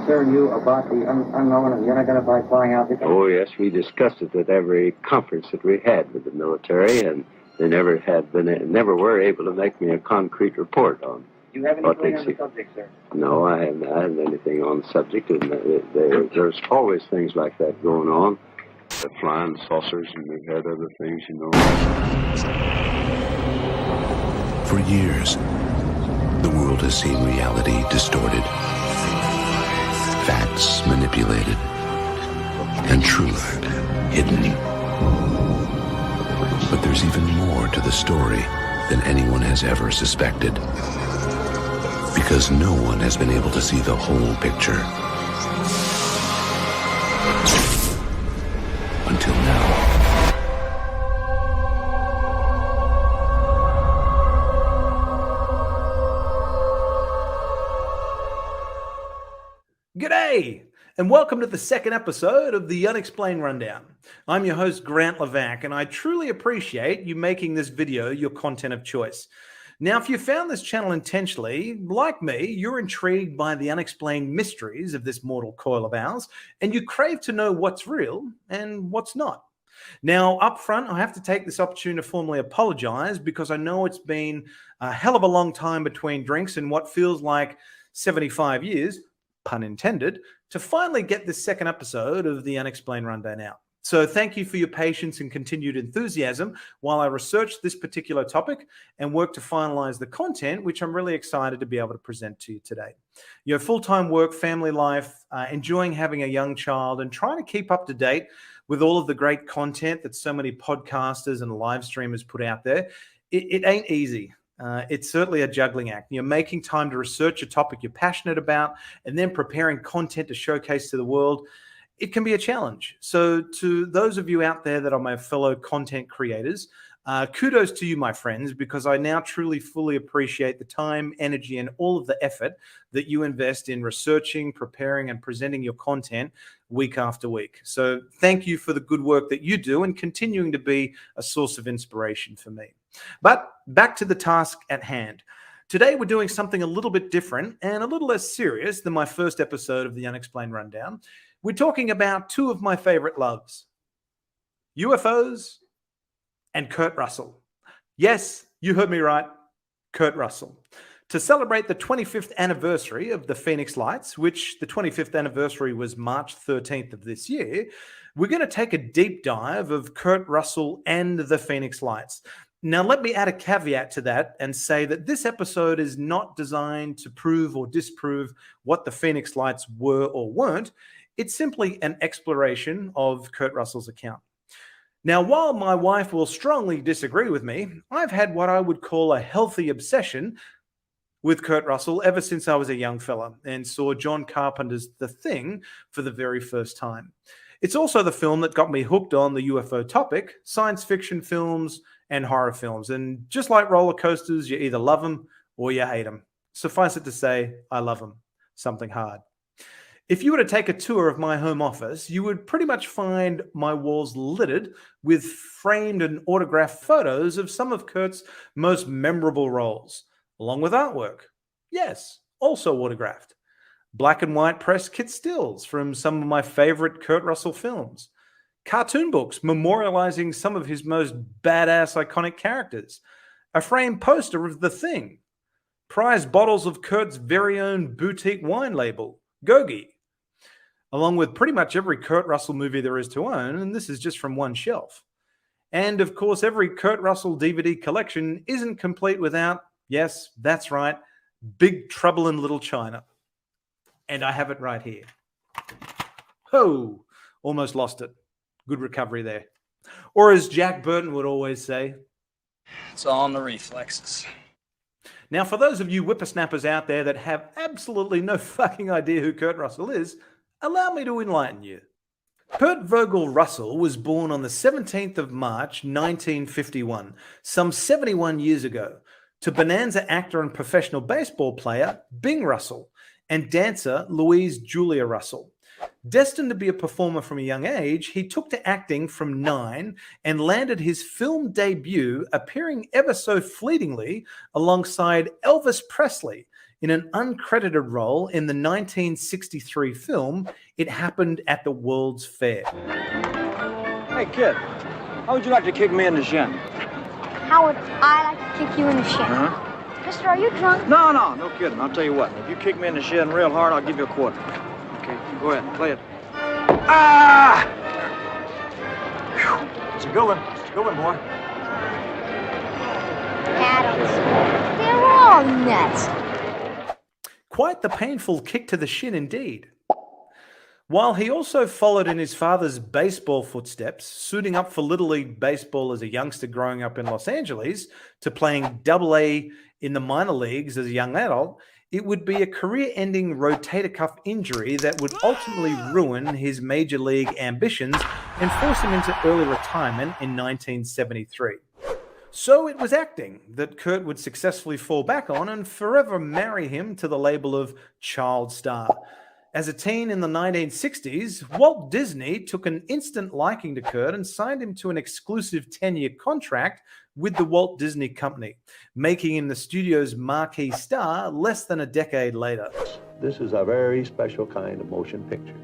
concern you about the unknown and the unidentified flying object? Oh, yes, we discussed it at every conference that we had with the military, and they never were able to make me a concrete report on. Do you have anything on the subject, sir? No, I haven't anything on the subject, and there's always things like that going on. The flying saucers, and we've had other things, you know. For years, the world has seen reality distorted, facts manipulated, and truth hidden. But there's even more to the story than anyone has ever suspected, because no one has been able to see the whole picture. Until now. G'day, and welcome to the second episode of the Unexplained Rundown. I'm your host, Grant Lavac, and I truly appreciate you making this video your content of choice. Now, if you found this channel intentionally, like me, you're intrigued by the unexplained mysteries of this mortal coil of ours, and you crave to know what's real and what's not. Now, up front, I have to take this opportunity to formally apologize because I know it's been a hell of a long time between drinks and what feels like 75 years, pun intended, to finally get this second episode of the Unexplained Rundown out. So thank you for your patience and continued enthusiasm while I researched this particular topic and work to finalize the content, which I'm really excited to be able to present to you today. Your full-time work, family life, enjoying having a young child, and trying to keep up to date with all of the great content that so many podcasters and live streamers put out there. It ain't easy. It's certainly a juggling act. You're making time to research a topic you're passionate about and then preparing content to showcase to the world. It can be a challenge. So to those of you out there that are my fellow content creators, kudos to you, my friends, because I now truly fully appreciate the time, energy, and all of the effort that you invest in researching, preparing, and presenting your content week after week. So thank you for the good work that you do and continuing to be a source of inspiration for me. But back to the task at hand. Today, we're doing something a little bit different and a little less serious than my first episode of the Unexplained Rundown. We're talking about two of my favorite loves, UFOs and Kurt Russell. Yes, you heard me right, Kurt Russell. To celebrate the 25th anniversary of the Phoenix Lights, which the 25th anniversary was March 13th of this year, we're going to take a deep dive of Kurt Russell and the Phoenix Lights. Now, let me add a caveat to that and say that this episode is not designed to prove or disprove what the Phoenix Lights were or weren't. It's simply an exploration of Kurt Russell's account. Now, while my wife will strongly disagree with me, I've had what I would call a healthy obsession with Kurt Russell ever since I was a young fella and saw John Carpenter's The Thing for the very first time. It's also the film that got me hooked on the UFO topic, science fiction films, and horror films. And just like roller coasters, you either love them or you hate them. Suffice it to say, I love them. Something hard. If you were to take a tour of my home office, you would pretty much find my walls littered with framed and autographed photos of some of Kurt's most memorable roles, along with artwork. Yes, also autographed. Black and white press kit stills from some of my favorite Kurt Russell films. Cartoon books memorializing some of his most badass iconic characters. A framed poster of The Thing. Prized bottles of Kurt's very own boutique wine label, Gogi. Along with pretty much every Kurt Russell movie there is to own, and this is just from one shelf. And of course, every Kurt Russell DVD collection isn't complete without, yes, that's right, Big Trouble in Little China. And I have it right here. Oh, almost lost it. Good recovery there. Or as Jack Burton would always say, it's all in the reflexes. Now, for those of you whippersnappers out there that have absolutely no fucking idea who Kurt Russell is, allow me to enlighten you. Kurt Vogel Russell was born on the 17th of March, 1951, some 71 years ago, to Bonanza actor and professional baseball player Bing Russell and dancer Louise Julia Russell. Destined to be a performer from a young age, he took to acting from 9 and landed his film debut appearing ever so fleetingly alongside Elvis Presley in an uncredited role in the 1963 film It Happened at the World's Fair. Hey, kid, how would you like to kick me in the shin? How would I like to kick you in the shin? Huh? Mister, are you drunk? No kidding. I'll tell you what. If you kick me in the shin real hard, I'll give you a quarter. Okay, go ahead, play it. Ah! Whew. It's a good one. It's a good one, boy. Adams. They're all nuts. Quite the painful kick to the shin indeed. While he also followed in his father's baseball footsteps, suiting up for Little League Baseball as a youngster growing up in Los Angeles to playing Double-A in the minor leagues as a young adult, it would be a career-ending rotator cuff injury that would ultimately ruin his major league ambitions and force him into early retirement in 1973. So it was acting that Kurt would successfully fall back on and forever marry him to the label of child star. As a teen in the 1960s, Walt Disney took an instant liking to Kurt and signed him to an exclusive 10-year contract with the Walt Disney Company, making him the studio's marquee star less than a decade later. This is a very special kind of motion picture,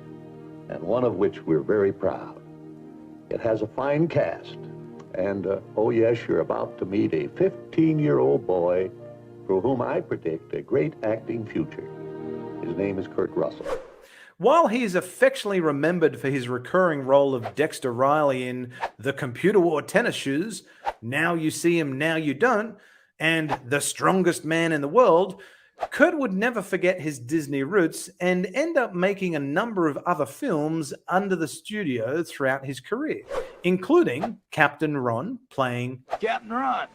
and one of which we're very proud. It has a fine cast, and oh yes, you're about to meet a 15-year-old boy for whom I predict a great acting future. His name is Kurt Russell. While he is affectionately remembered for his recurring role of Dexter Riley in The Computer Wore Tennis Shoes, Now You See Him, Now You Don't, and The Strongest Man in the World, Kurt would never forget his Disney roots and end up making a number of other films under the studio throughout his career, including Captain Ron playing Captain Ron.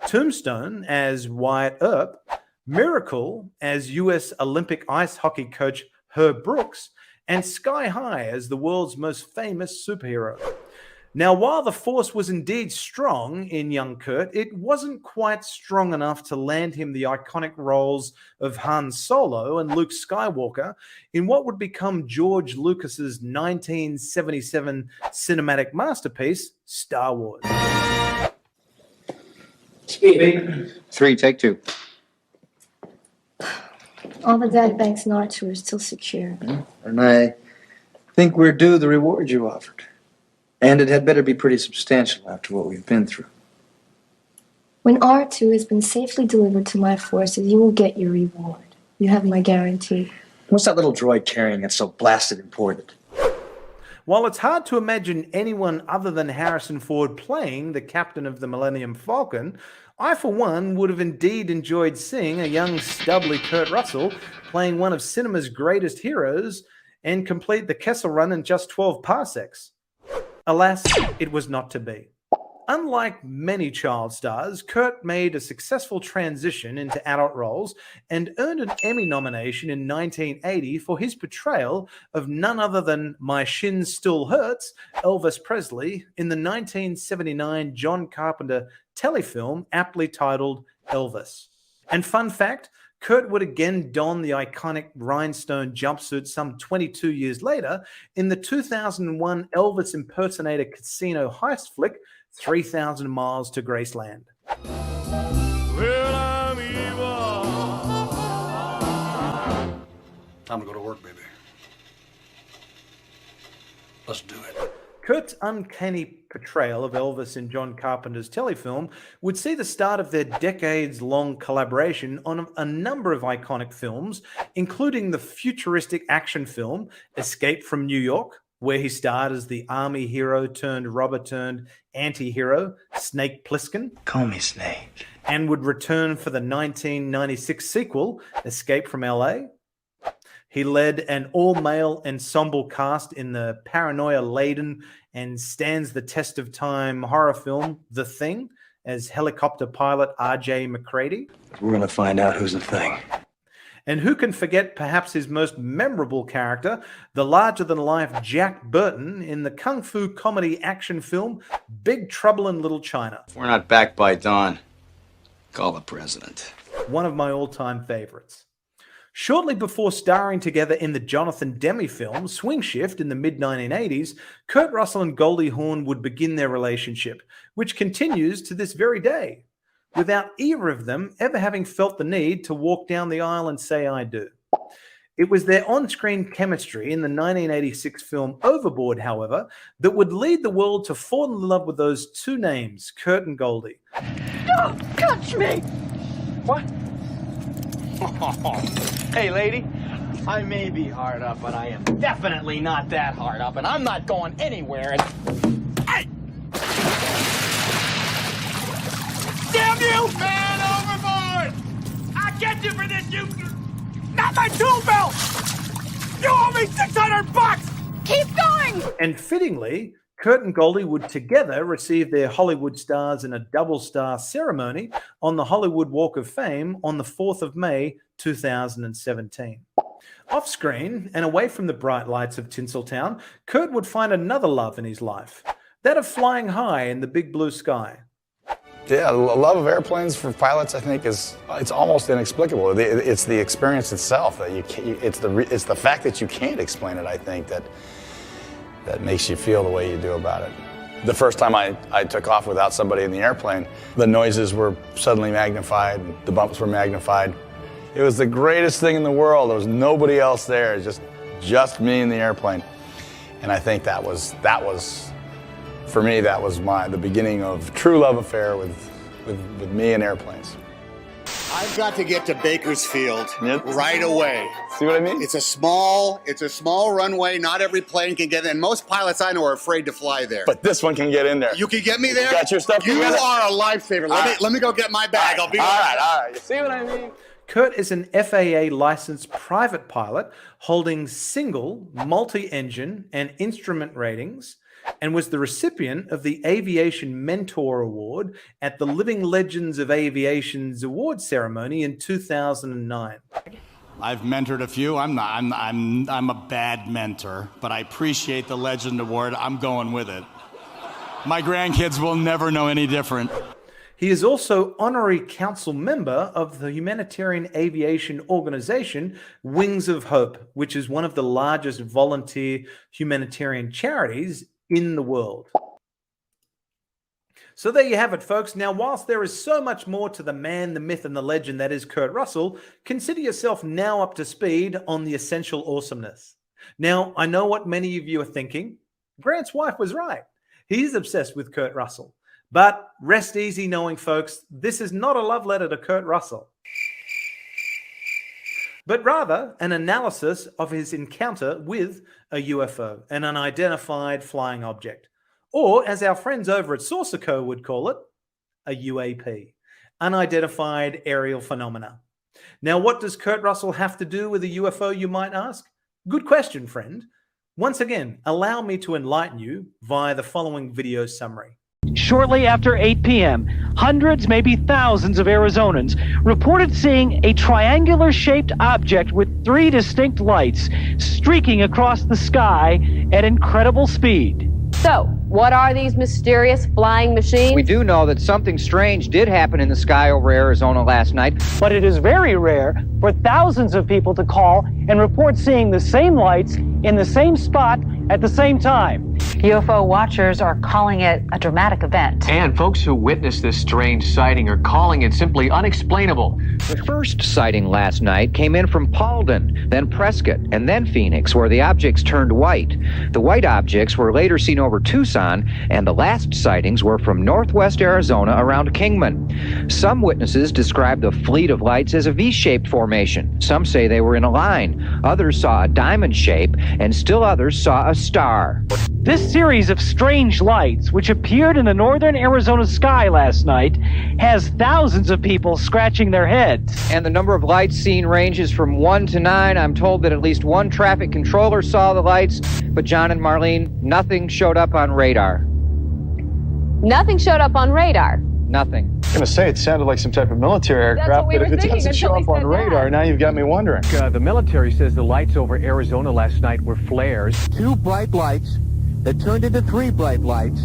Tombstone as Wyatt Earp, Miracle as U.S. Olympic ice hockey coach Herb Brooks, and Sky High as the world's most famous superhero. Now, while the force was indeed strong in young Kurt, it wasn't quite strong enough to land him the iconic roles of Han Solo and Luke Skywalker in what would become George Lucas's 1977 cinematic masterpiece, Star Wars. Speed. 3, take 2. All the dead banks and arts were still secure. And I think we're due the reward you offered. And it had better be pretty substantial after what we've been through. When R2 has been safely delivered to my forces, you will get your reward. You have my guarantee. What's that little droid carrying that's so blasted important? While it's hard to imagine anyone other than Harrison Ford playing the captain of the Millennium Falcon, I, for one, would have indeed enjoyed seeing a young, stubbly Kurt Russell playing one of cinema's greatest heroes and complete the Kessel Run in just 12 parsecs. Alas, it was not to be. Unlike many child stars, Kurt made a successful transition into adult roles and earned an Emmy nomination in 1980 for his portrayal of none other than My Shin Still Hurts, Elvis Presley, in the 1979 John Carpenter telefilm aptly titled Elvis. And fun fact, Kurt would again don the iconic rhinestone jumpsuit some 22 years later in the 2001 Elvis impersonator casino heist flick, 3,000 Miles to Graceland. Time to go to work, baby. Let's do it. Kurt's uncanny portrayal of Elvis in John Carpenter's telefilm would see the start of their decades-long collaboration on a number of iconic films, including the futuristic action film Escape from New York, where he starred as the army hero turned robber turned anti-hero Snake Plissken. Call me Snake. And would return for the 1996 sequel, Escape from L.A. He led an all-male ensemble cast in the paranoia-laden and stands the test of time horror film The Thing as helicopter pilot R.J. McCready. We're going to find out who's the thing. And who can forget perhaps his most memorable character, the larger-than-life Jack Burton in the kung fu comedy action film Big Trouble in Little China. If we're not back by dawn, call the president. One of my all-time favorites. Shortly before starring together in the Jonathan Demme film Swing Shift in the mid-1980s, Kurt Russell and Goldie Hawn would begin their relationship, which continues to this very day. without either of them ever having felt the need to walk down the aisle and say, "I do." It was their on-screen chemistry in the 1986 film Overboard, however, that would lead the world to fall in love with those two names, Kurt and Goldie. Don't touch me! What? Hey, lady, I may be hard up, but I am definitely not that hard up, and I'm not going anywhere. Hey! Damn you! Man overboard! I'll get you for this, you... Not my tool belt! You owe me $600! Keep going! And fittingly, Kurt and Goldie would together receive their Hollywood stars in a double star ceremony on the Hollywood Walk of Fame on the 4th of May, 2017. Off screen and away from the bright lights of Tinseltown, Kurt would find another love in his life, that of flying high in the big blue sky. Yeah, the love of airplanes for pilots, I think, it's almost inexplicable. It's the experience itself that it's the fact that you can't explain it, I think, that makes you feel the way you do about it. The first time I took off without somebody in the airplane, the noises were suddenly magnified, the bumps were magnified. It was the greatest thing in the world. There was nobody else there, just me in the airplane. And I think that was for me, that was the beginning of true love affair with me and airplanes. I've got to get to Bakersfield right away. See what I mean? It's a small runway. Not every plane can get in. Most pilots I know are afraid to fly there. But this one can get in there. You can get me there? You got your stuff You together? are a lifesaver. Let me go get my bag. I'll be right. All right. You see what I mean? Kurt is an FAA licensed private pilot holding single, multi-engine, and instrument ratings, and was the recipient of the Aviation Mentor Award at the Living Legends of Aviation's award ceremony in 2009. I've mentored a few. I'm a bad mentor, but I appreciate the Legend Award. I'm going with it. My grandkids will never know any different. He is also honorary council member of the humanitarian aviation organization Wings of Hope, which is one of the largest volunteer humanitarian charities in the world. So there you have it, folks. Now, whilst there is so much more to the man, the myth, and the legend that is Kurt Russell, consider yourself now up to speed on the essential awesomeness. Now, I know what many of you are thinking. Grant's wife was right. He's obsessed with Kurt Russell. But rest easy knowing, folks, this is not a love letter to Kurt Russell, but rather an analysis of his encounter with a UFO, an unidentified flying object, or as our friends over at Saucerco would call it, a UAP, unidentified aerial phenomena. Now, what does Kurt Russell have to do with a UFO, you might ask? Good question, friend. Once again, allow me to enlighten you via the following video summary. Shortly after 8 p.m., hundreds, maybe thousands of Arizonans reported seeing a triangular-shaped object with 3 distinct lights streaking across the sky at incredible speed. So, what are these mysterious flying machines? We do know that something strange did happen in the sky over Arizona last night. But it is very rare for thousands of people to call and report seeing the same lights in the same spot at the same time. UFO watchers are calling it a dramatic event. And folks who witnessed this strange sighting are calling it simply unexplainable. The first sighting last night came in from Paulden, then Prescott, and then Phoenix, where the objects turned white. The white objects were later seen over Tucson, and the last sightings were from northwest Arizona around Kingman. Some witnesses described the fleet of lights as a V-shaped formation. Some say they were in a line. Others saw a diamond shape, and still others saw a star. This series of strange lights, which appeared in the northern Arizona sky last night, has thousands of people scratching their heads. And the number of lights seen ranges from 1 to 9. I'm told that at least one traffic controller saw the lights, but John and Marlene, nothing showed up on radar. Nothing showed up on radar? Nothing. I was going to say, it sounded like some type of military aircraft, but if it doesn't show up on radar, now you've got me wondering. The military says the lights over Arizona last night were flares. 2 bright lights that turned into 3 bright lights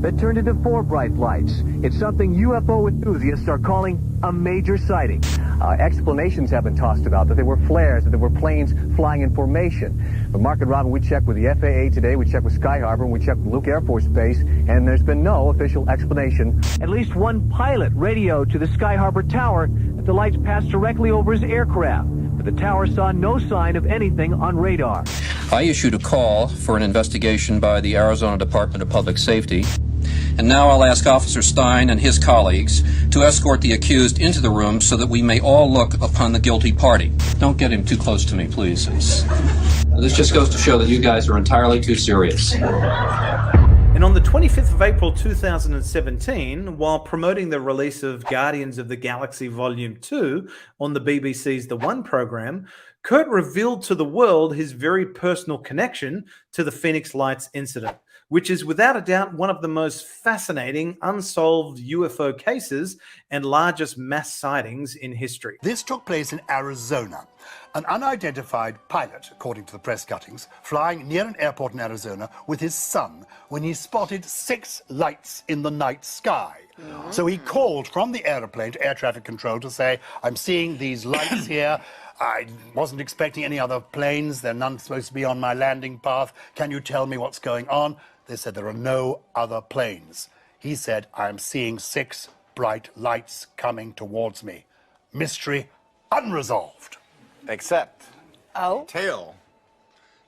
that turned into 4 bright lights. It's something UFO enthusiasts are calling a major sighting. Explanations have been tossed about, that they were flares, that there were planes flying in formation. But Mark and Robin, we checked with the FAA today, we checked with Sky Harbor, and we checked with Luke Air Force Base, and there's been no official explanation. At least one pilot radioed to the Sky Harbor tower that the lights passed directly over his aircraft, but the tower saw no sign of anything on radar. I issued a call for an investigation by the Arizona Department of Public Safety, and now I'll ask Officer Stein and his colleagues to escort the accused into the room so that we may all look upon the guilty party. Don't get him too close to me, please. This just goes to show that you guys are entirely too serious. And on the 25th of April 2017, while promoting the release of Guardians of the Galaxy Volume 2 on the BBC's The One program, Kurt revealed to the world his very personal connection to the Phoenix Lights incident, which is without a doubt one of the most fascinating unsolved UFO cases and largest mass sightings in history. This took place in Arizona. An unidentified pilot, according to the press cuttings, flying near an airport in Arizona with his son when he spotted 6 lights in the night sky. So he called from the airplane to air traffic control to say, I'm seeing these lights here. I wasn't expecting any other planes. They're none supposed to be on my landing path. Can you tell me what's going on? They said there are no other planes. He said, I'm seeing 6 bright lights coming towards me. Mystery unresolved. Except, tail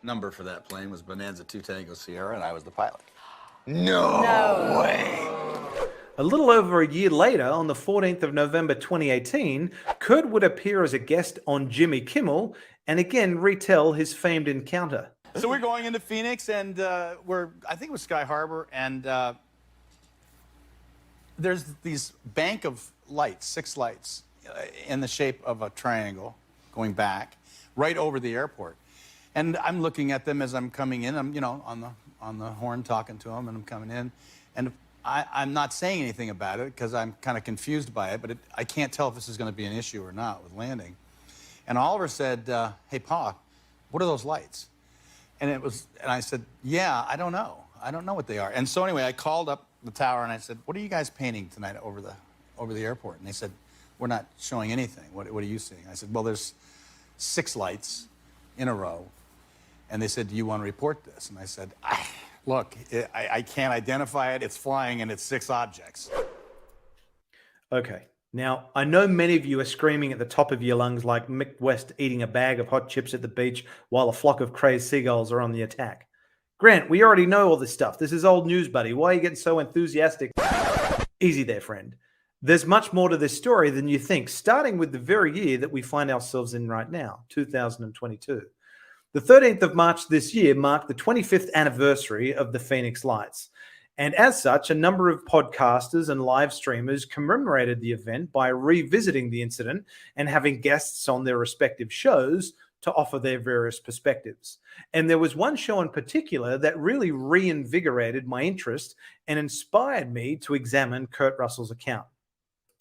number for that plane was Bonanza 2 Tango Sierra, and I was the pilot. No way. A little over a year later, on the 14th of November 2018, Kurt would appear as a guest on Jimmy Kimmel and again retell his famed encounter. So we're going into Phoenix, and I think it was Sky Harbor, and there's these bank of lights, 6 lights, in the shape of a triangle going back right over the airport. And I'm looking at them as I'm coming in. I'm, on the horn talking to them, and I'm coming in. And I'm not saying anything about it because I'm kind of confused by it, but I can't tell if this is going to be an issue or not with landing. And Oliver said, hey, Pa, what are those lights? And I said, yeah, I don't know. I don't know what they are. And so anyway, I called up the tower and I said, what are you guys painting tonight over the airport? And they said, we're not showing anything. What are you seeing? I said, well, there's 6 lights in a row. And they said, do you want to report this? And I said, look, I can't identify it. It's flying and it's 6 objects. Okay. Now, I know many of you are screaming at the top of your lungs like Mick West eating a bag of hot chips at the beach while a flock of crazed seagulls are on the attack. Grant, we already know all this stuff. This is old news, buddy. Why are you getting so enthusiastic? Easy there, friend. There's much more to this story than you think, starting with the very year that we find ourselves in right now, 2022. The 13th of March this year marked the 25th anniversary of the Phoenix Lights. And as such, a number of podcasters and live streamers commemorated the event by revisiting the incident and having guests on their respective shows to offer their various perspectives. And there was one show in particular that really reinvigorated my interest and inspired me to examine Kurt Russell's account.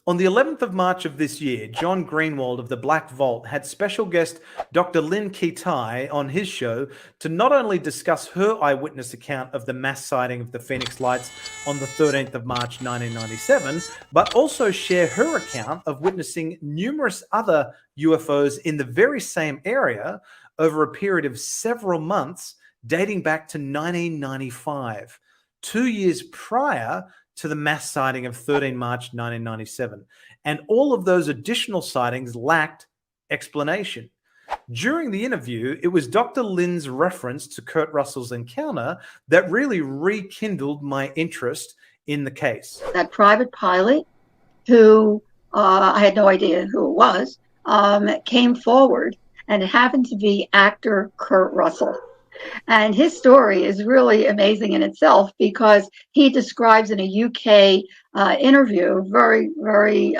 On the 11th of March of this year, John Greenwald of the Black Vault had special guest Dr. Lynn Ketai on his show to not only discuss her eyewitness account of the mass sighting of the Phoenix Lights on the 13th of March 1997, but also share her account of witnessing numerous other UFOs in the very same area over a period of several months dating back to 1995, 2 years prior to the mass sighting of 13 March 1997. And all of those additional sightings lacked explanation. During the interview, it was Dr. Lynn's reference to Kurt Russell's encounter that really rekindled my interest in the case. That private pilot, who I had no idea who it was, came forward, and it happened to be actor Kurt Russell. And his story is really amazing in itself because he describes in a UK interview, very, very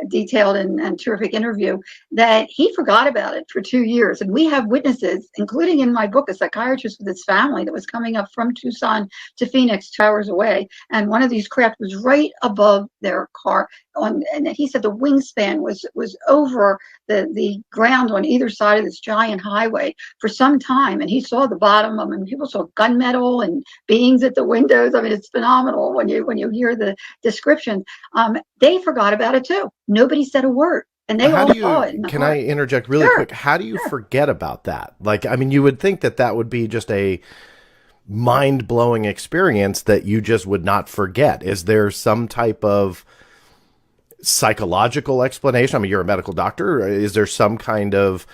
detailed and terrific interview, that he forgot about it for 2 years. And we have witnesses, including in my book, a psychiatrist with his family that was coming up from Tucson to Phoenix 2 hours away. And one of these craft was right above their car. And he said the wingspan was over the ground on either side of this giant highway for some time. And he saw the bottom of them. People saw gunmetal and beings at the windows. I mean, it's phenomenal when you hear the description. They forgot about it too. Nobody said a word. And they How all do you, saw it in the can car. I interject really Sure. quick? How do you forget about that? Like, I mean, you would think that that would be just a mind-blowing experience that you just would not forget. Is there some type of psychological explanation? I mean, you're a medical doctor. Is there some kind of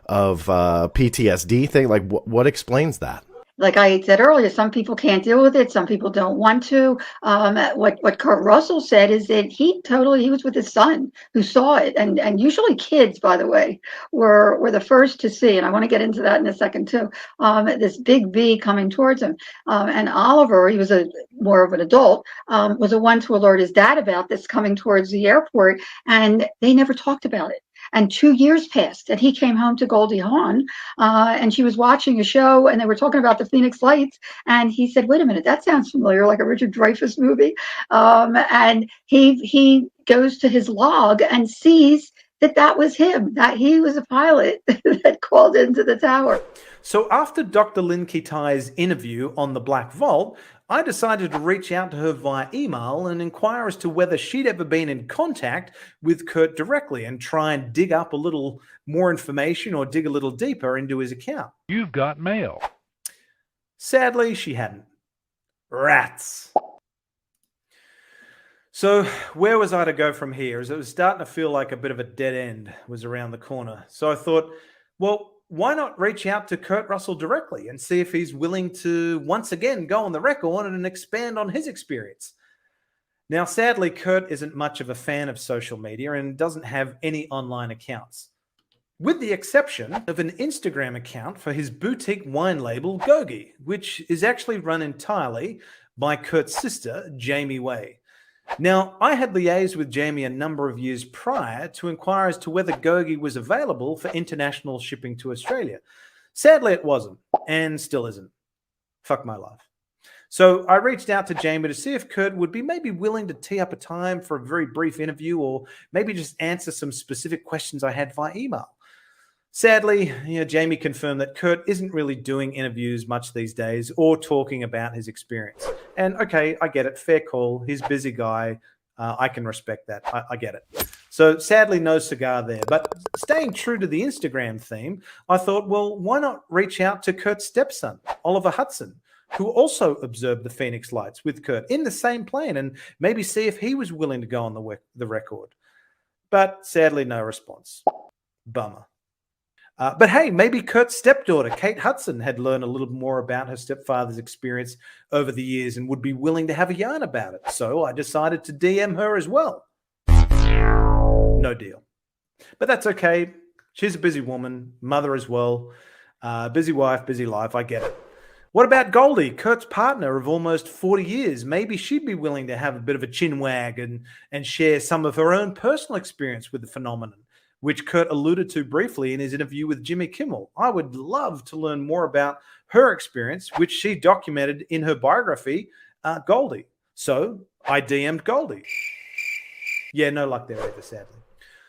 PTSD thing? Like, what explains that? Like I said earlier, some people can't deal with it. Some people don't want to. What Kurt Russell said is that he was with his son who saw it, and usually kids, by the way, were the first to see. And I want to get into that in a second too. This big bee coming towards him, and Oliver, he was more of an adult, was the one to alert his dad about this coming towards the airport, and they never talked about it. And 2 years passed, and he came home to Goldie Hawn, and she was watching a show, and they were talking about the Phoenix Lights, and he said, "Wait a minute, that sounds familiar, like a Richard Dreyfuss movie." And he goes to his log and sees that was him, that he was a pilot that called into the tower. So after Dr. Lynn Kitai's interview on the Black Vault, I decided to reach out to her via email and inquire as to whether she'd ever been in contact with Kurt directly and try and dig up a little more information or dig a little deeper into his account. You've got mail. Sadly, she hadn't. Rats. So where was I to go from here? As it was starting to feel like a bit of a dead end was around the corner. So I thought, well, why not reach out to Kurt Russell directly and see if he's willing to once again go on the record and expand on his experience? Now, sadly, Kurt isn't much of a fan of social media and doesn't have any online accounts, with the exception of an Instagram account for his boutique wine label, Gogi, which is actually run entirely by Kurt's sister, Jamie Way. Now, I had liaised with Jamie a number of years prior to inquire as to whether Gogi was available for international shipping to Australia. Sadly, it wasn't, and still isn't. Fuck my life. So I reached out to Jamie to see if Kurt would be maybe willing to tee up a time for a very brief interview or maybe just answer some specific questions I had via email. Sadly, Jamie confirmed that Kurt isn't really doing interviews much these days or talking about his experience. And okay, I get it. Fair call. He's a busy guy. I can respect that. I get it. So sadly, no cigar there. But staying true to the Instagram theme, I thought, well, why not reach out to Kurt's stepson, Oliver Hudson, who also observed the Phoenix Lights with Kurt in the same plane and maybe see if he was willing to go on the record. But sadly, no response. Bummer. But hey, maybe Kurt's stepdaughter, Kate Hudson, had learned a little more about her stepfather's experience over the years and would be willing to have a yarn about it. So I decided to DM her as well. No deal. But that's okay. She's a busy woman, mother as well. Busy wife, busy life. I get it. What about Goldie, Kurt's partner of almost 40 years? Maybe she'd be willing to have a bit of a chin wag and share some of her own personal experience with the phenomenon, which Kurt alluded to briefly in his interview with Jimmy Kimmel. I would love to learn more about her experience, which she documented in her biography, Goldie. So I DM'd Goldie. Yeah, no luck there either, sadly.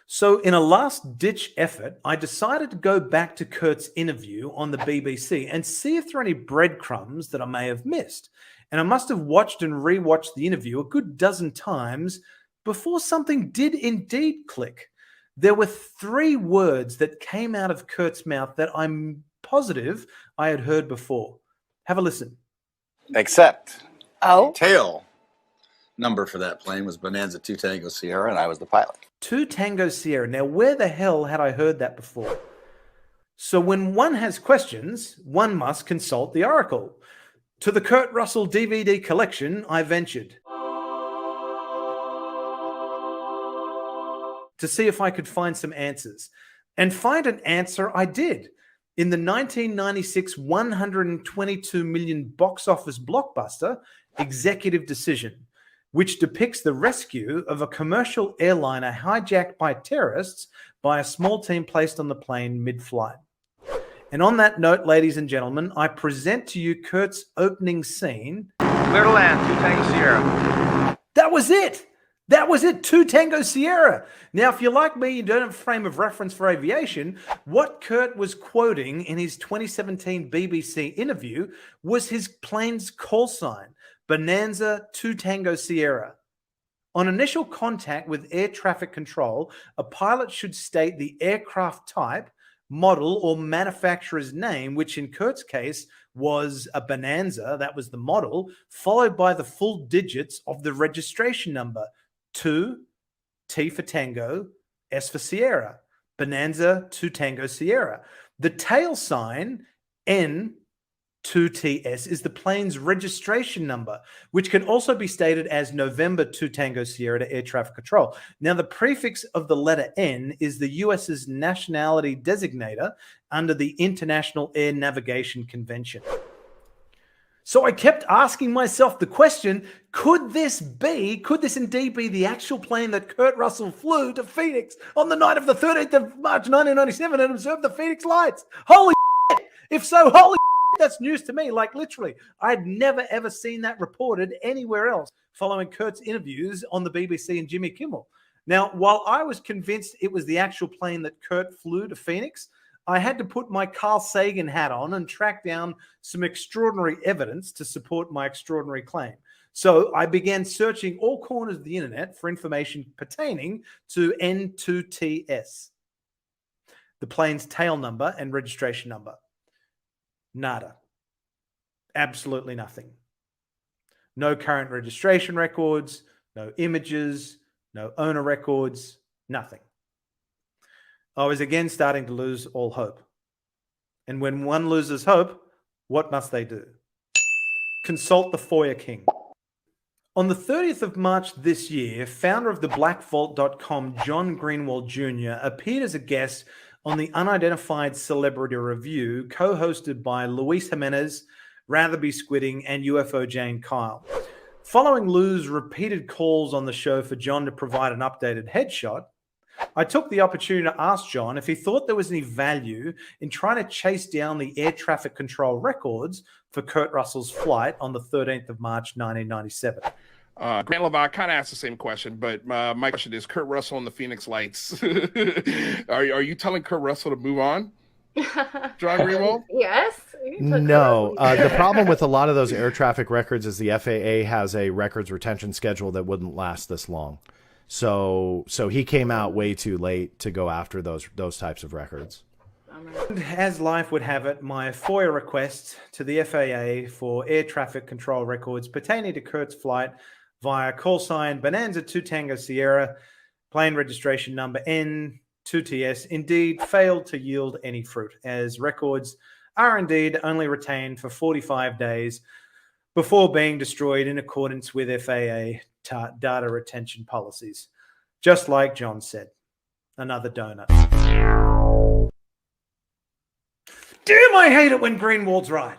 So in a last-ditch effort, I decided to go back to Kurt's interview on the BBC and see if there are any breadcrumbs that I may have missed. And I must have watched and rewatched the interview a good dozen times before something did indeed click. There were 3 words that came out of Kurt's mouth that I'm positive I had heard before. Have a listen. Except, tail number for that plane was Bonanza 2 Tango Sierra, and I was the pilot. 2 Tango Sierra. Now, where the hell had I heard that before? So when one has questions, one must consult the oracle. To the Kurt Russell DVD collection, I ventured to see if I could find some answers. And find an answer I did. In the 1996 $122 million box office blockbuster, Executive Decision, which depicts the rescue of a commercial airliner hijacked by terrorists by a small team placed on the plane mid-flight. And on that note, ladies and gentlemen, I present to you Kurt's opening scene. Clear to land, 2 Tango Sierra. That was it! That was it, 2 Tango Sierra. Now, if you're like me, you don't have a frame of reference for aviation, what Kurt was quoting in his 2017 BBC interview was his plane's call sign, Bonanza 2 Tango Sierra. On initial contact with air traffic control, a pilot should state the aircraft type, model, or manufacturer's name, which in Kurt's case was a Bonanza, that was the model, followed by the full digits of the registration number, 2, T for Tango, S for Sierra, Bonanza 2 Tango Sierra. The tail sign, N, 2TS, is the plane's registration number, which can also be stated as November 2 Tango Sierra to air traffic control. Now, the prefix of the letter N is the US's nationality designator under the International Air Navigation Convention. So I kept asking myself the question, could this indeed be the actual plane that Kurt Russell flew to Phoenix on the night of the 13th of March 1997 and observed the Phoenix lights? Holy shit! If so, holy shit, that's news to me. Like, literally, I'd never ever seen that reported anywhere else following Kurt's interviews on the BBC and Jimmy Kimmel. Now, while I was convinced it was the actual plane that Kurt flew to Phoenix, I had to put my Carl Sagan hat on and track down some extraordinary evidence to support my extraordinary claim. So I began searching all corners of the internet for information pertaining to N2TS, the plane's tail number and registration number. Nada. Absolutely nothing. No current registration records, no images, no owner records, nothing. I was again starting to lose all hope. And when one loses hope, what must they do? Consult the FOIA king. On the 30th of March this year, founder of the blackvault.com, John Greenwald Jr., appeared as a guest on the Unidentified Celebrity Review, co-hosted by Luis Jimenez, Ratherby Squidding, and UFO Jane Kyle. Following Lou's repeated calls on the show for John to provide an updated headshot, I took the opportunity to ask John if he thought there was any value in trying to chase down the air traffic control records for Kurt Russell's flight on the 13th of March, 1997. Grant Lavac kind of asked the same question, but my question is, Kurt Russell and the Phoenix Lights. Are you telling Kurt Russell to move on? John Greenwald? Yes. No. The problem with a lot of those air traffic records is the FAA has a records retention schedule that wouldn't last this long. So he came out way too late to go after those types of records. As life would have it, my FOIA request to the FAA for air traffic control records pertaining to Kurt's flight via call sign Bonanza 2 Tango Sierra, plane registration number N2TS, indeed failed to yield any fruit, as records are indeed only retained for 45 days before being destroyed in accordance with FAA data retention policies. Just like John said, another donut. Damn, I hate it when Greenwald's right.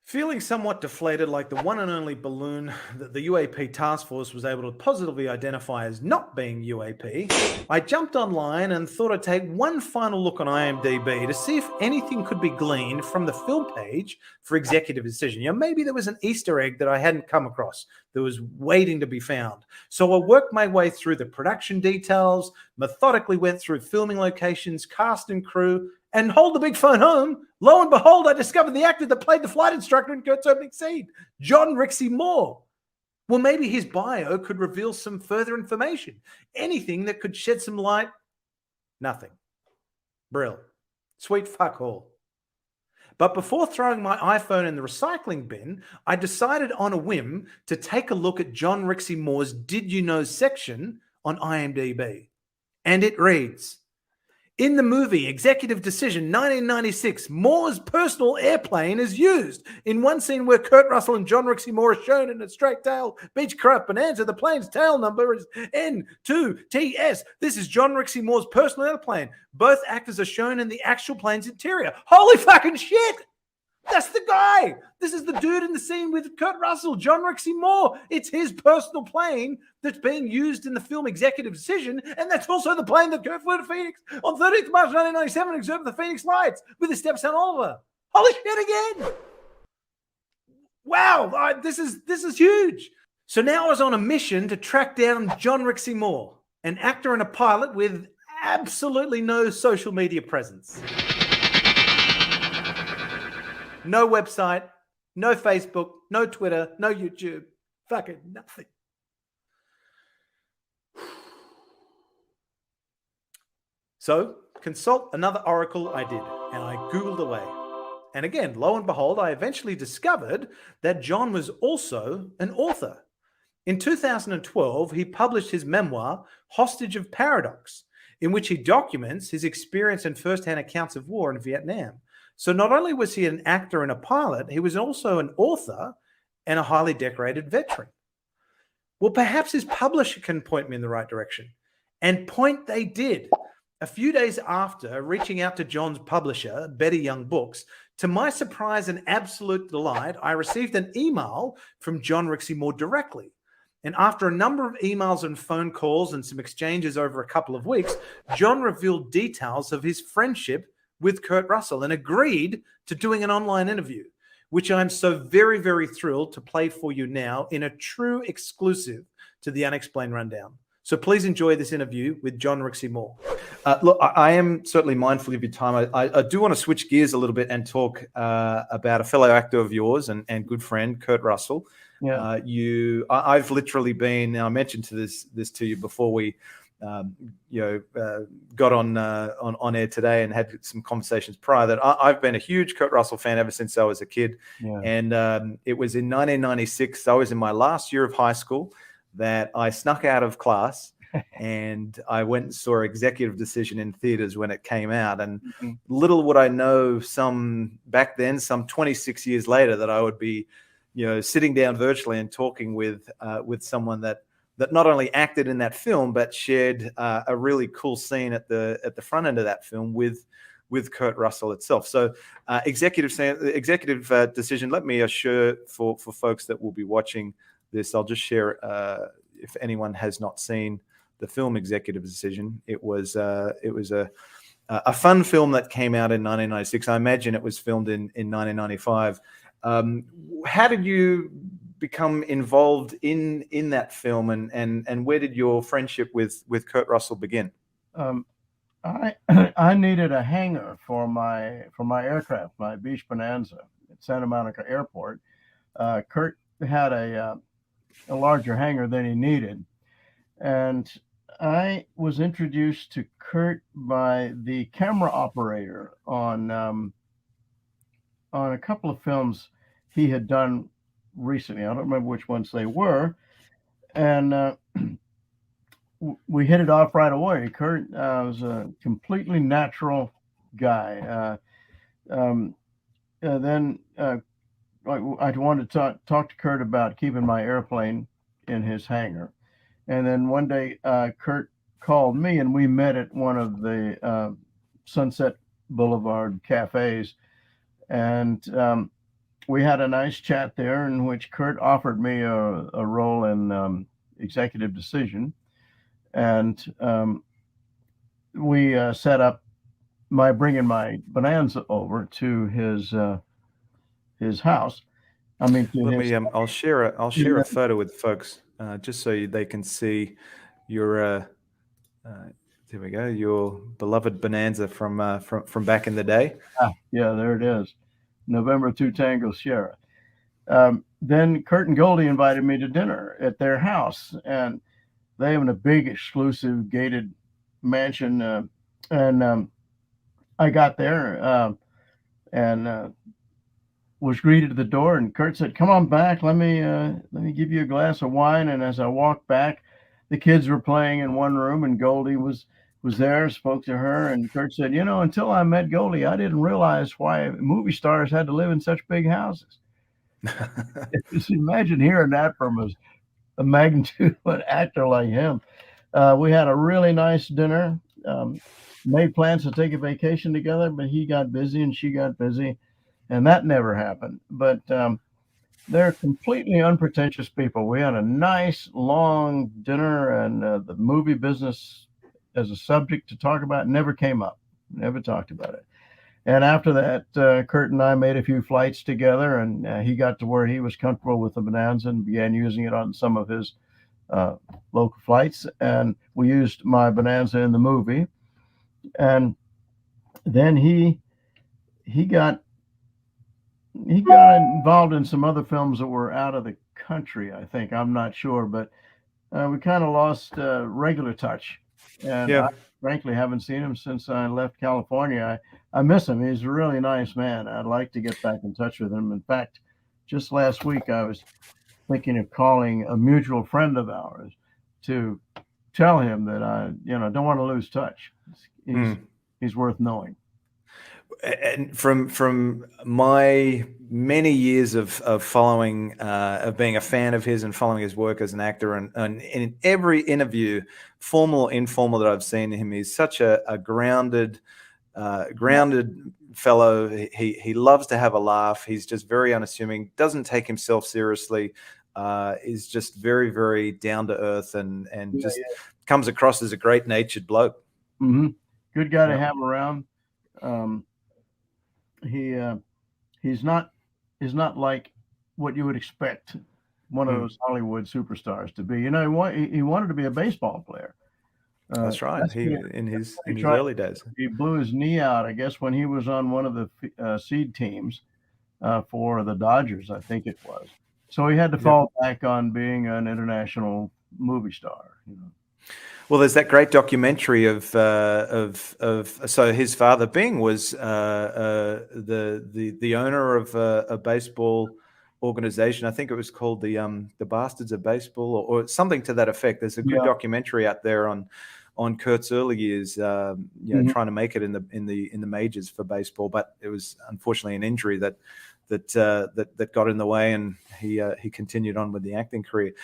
Feeling somewhat deflated, like the one and only balloon that the UAP task force was able to positively identify as not being UAP, I jumped online and thought I'd take one final look on IMDb to see if anything could be gleaned from the film page for Executive Decision. You know, maybe there was an Easter egg that I hadn't come across that was waiting to be found. So I worked my way through the production details, methodically went through filming locations, cast and crew, and hold the big phone home. Lo and behold, I discovered the actor that played the flight instructor in Kurt's opening scene, John Rixey Moore. Well, maybe his bio could reveal some further information. Anything that could shed some light. Nothing. Brill. Sweet fuck all. But before throwing my iPhone in the recycling bin, I decided on a whim to take a look at John Rixey Moore's Did You Know section on IMDb. And it reads, in the movie Executive Decision 1996, Moore's personal airplane is used. In one scene where Kurt Russell and John Rixey Moore are shown in a straight-tail Beechcraft Bonanza, the plane's tail number is N2TS. This is John Rixey Moore's personal airplane. Both actors are shown in the actual plane's interior. Holy fucking shit! That's the guy. This is the dude in the scene with Kurt Russell, John Rixey Moore. It's his personal plane that's being used in the film Executive Decision, and that's also the plane that Kurt flew to Phoenix on 13th March 1997 and observed the Phoenix lights with his stepson Oliver. Holy shit again. Wow, this is huge. So now I was on a mission to track down John Rixey Moore, an actor and a pilot with absolutely no social media presence. No website, no Facebook, no Twitter, no YouTube, fucking nothing. So consult another oracle I did, and I Googled away. And again, lo and behold, I eventually discovered that John was also an author. In 2012, he published his memoir, Hostage of Paradox, in which he documents his experience and firsthand accounts of war in Vietnam. So not only was he an actor and a pilot, he was also an author and a highly decorated veteran. Well, perhaps his publisher can point me in the right direction. And point they did. A few days after reaching out to John's publisher, Better Young Books, to my surprise and absolute delight, I received an email from John Rixey Moore directly. And after a number of emails and phone calls and some exchanges over a couple of weeks, John revealed details of his friendship with Kurt Russell and agreed to doing an online interview, which I'm so very, very thrilled to play for you now in a true exclusive to the Unexplained Rundown. So please enjoy this interview with John Rixey Moore. Look, I am certainly mindful of your time. I do want to switch gears a little bit and talk about a fellow actor of yours and good friend, Kurt Russell. Yeah. I've literally been. I mentioned this to you before we, got on air today and had some conversations prior. That I've been a huge Kurt Russell fan ever since I was a kid. Yeah. And it was in 1996. I was in my last year of high school that I snuck out of class and I went and saw Executive Decision in theaters when it came out. And little would I know back then, some 26 years later, that I would be, sitting down virtually and talking with someone that not only acted in that film, but shared a really cool scene at the front end of that film with Kurt Russell itself. So Executive Decision, let me assure for folks that will be watching this, I'll just share, if anyone has not seen the film Executive Decision, it was a fun film that came out in 1996. I imagine it was filmed in 1995. How did you become involved in that film, and where did your friendship with Kurt Russell begin? I needed a hangar for my aircraft, my Beach Bonanza at Santa Monica Airport. Kurt had a larger hangar than he needed, and I was introduced to Kurt by the camera operator on a couple of films he had done recently. I don't remember which ones they were, and we hit it off right away. Kurt was a completely natural guy. Then I wanted to talk to Kurt about keeping my airplane in his hangar. And then one day, Kurt called me and we met at one of the Sunset Boulevard cafes. And we had a nice chat there in which Kurt offered me a role in Executive Decision. And we set up bringing my Bonanza over to his house. I mean, I'll share a photo with folks just so they can see your. There we go. Your beloved Bonanza from back in the day. Yeah, there it is. November 2 Tango Sierra. Then Kurt and Goldie invited me to dinner at their house, and they have a big exclusive gated mansion. And I got there and was greeted at the door, and Kurt said, "Come on back. Let me give you a glass of wine." And as I walked back, the kids were playing in one room, and Goldie was there, spoke to her, and Kurt said, "Until I met Goldie, I didn't realize why movie stars had to live in such big houses." Just imagine hearing that from a magnitude of an actor like him. We had a really nice dinner. Made plans to take a vacation together, but he got busy and she got busy, and that never happened. But they're completely unpretentious people. We had a nice long dinner, and the movie business as a subject to talk about never came up. Never talked about it. And after that, Kurt and I made a few flights together, and he got to where he was comfortable with the Bonanza and began using it on some of his local flights. And we used my Bonanza in the movie. And then he got involved in some other films that were out of the country, I think. I'm not sure, but we kind of lost regular touch. And yeah. frankly haven't seen him since I left California. I miss him. He's a really nice man. I'd like to get back in touch with him. In fact, just last week I was thinking of calling a mutual friend of ours to tell him that I, don't want to lose touch. He's worth knowing. And from my many years of following, of being a fan of his and following his work as an actor, and in every interview, formal or informal, that I've seen him, he's such a grounded fellow. He loves to have a laugh. He's just very unassuming, doesn't take himself seriously, is just very, very down to earth, and just comes across as a great natured bloke. Mm-hmm. Good guy to have around. He's not like what you would expect one of those Hollywood superstars to be. He wanted to be a baseball player. That's right. In his early days, he blew his knee out, I guess, when he was on one of the seed teams for the Dodgers, I think it was. So he had to fall back on being an international movie star. Well, there's that great documentary of so his father Bing was the owner of a baseball organization. I think it was called the Bastards of Baseball or something to that effect. There's a good documentary out there on Kurt's early years, trying to make it in the majors for baseball, but it was unfortunately an injury that got in the way, and he continued on with the acting career.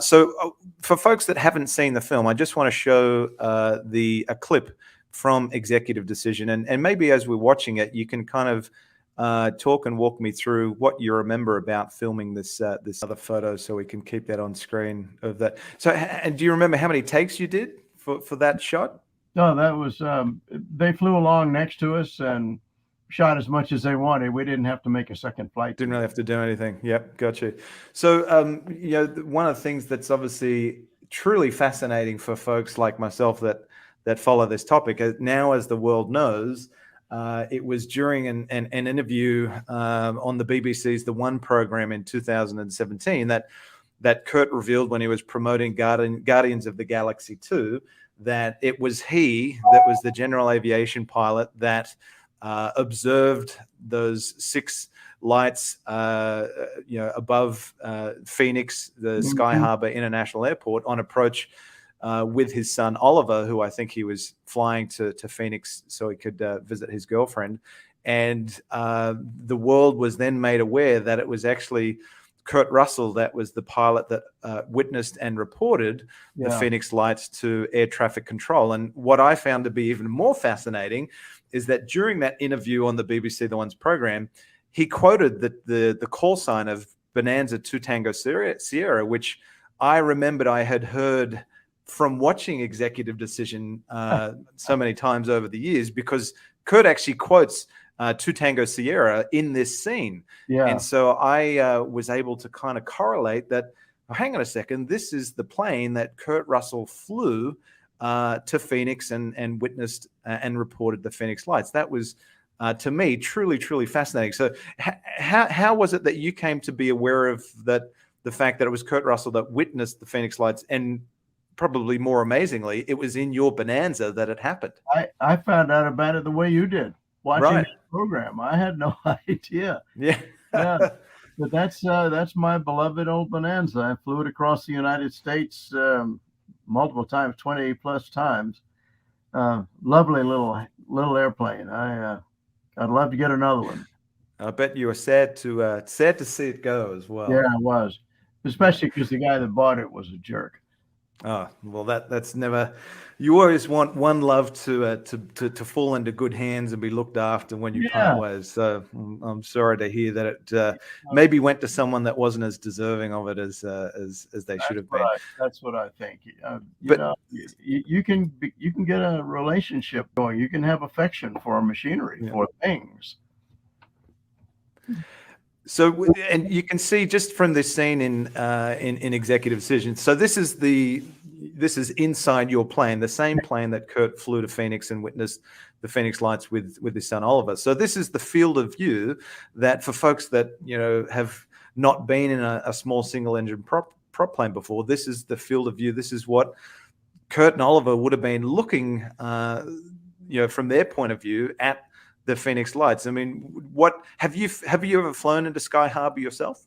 So for folks that haven't seen the film, I just want to show a clip from Executive Decision, and maybe as we're watching it, you can kind of talk and walk me through what you remember about filming this other photo, so we can keep that on screen of that. So, and do you remember how many takes you did for that shot? No, that was they flew along next to us and shot as much as they wanted. We didn't have to make a second flight. Didn't really have to do anything. Yep, got you. So, one of the things that's obviously truly fascinating for folks like myself that follow this topic now, as the world knows, it was during an interview on the BBC's The One program in 2017 that Kurt revealed when he was promoting Guardians of the Galaxy 2 that it was he that was the general aviation pilot that observed those 6 lights, above Phoenix, the Sky Harbor International Airport, on approach with his son Oliver, who I think he was flying to Phoenix so he could visit his girlfriend. And the world was then made aware that it was actually Kurt Russell that was the pilot that witnessed and reported the Phoenix lights to air traffic control. And what I found to be even more fascinating is that during that interview on the BBC The One's program, he quoted the call sign of Bonanza 2 Tango Sierra, which I remembered I had heard from watching Executive Decision so many times over the years, because Kurt actually quotes 2 Tango Sierra in this scene. And so I was able to kind of correlate that, hang on a second, this is the plane that Kurt Russell flew to Phoenix and witnessed and reported the Phoenix lights. That was, to me, truly, truly fascinating. So how was it that you came to be aware of the fact that it was Kurt Russell that witnessed the Phoenix lights, and probably more amazingly, it was in your Bonanza that it happened? I found out about it the way you did, watching the program. I had no idea. But that's my beloved old Bonanza. I flew it across the United States multiple times, 20 plus times. Lovely little airplane. I'd love to get another one. I bet you were sad to see it go as well. Yeah, I was, especially because the guy that bought it was a jerk. Oh, well, that's never. You always want one love to fall into good hands and be looked after when you part ways. So I'm sorry to hear that it maybe went to someone that wasn't as deserving of it as they should have been. That's what I think. You can get a relationship going. You can have affection for machinery, for things. So, and you can see just from this scene in Executive Decision. So this is inside your plane, the same plane that Kurt flew to Phoenix and witnessed the Phoenix lights with his son Oliver. So this is the field of view that, for folks that have not been in a small single engine prop plane before, this is the field of view. This is what Kurt and Oliver would have been looking, from their point of view at the Phoenix Lights. I mean, what have you ever flown into Sky Harbor yourself?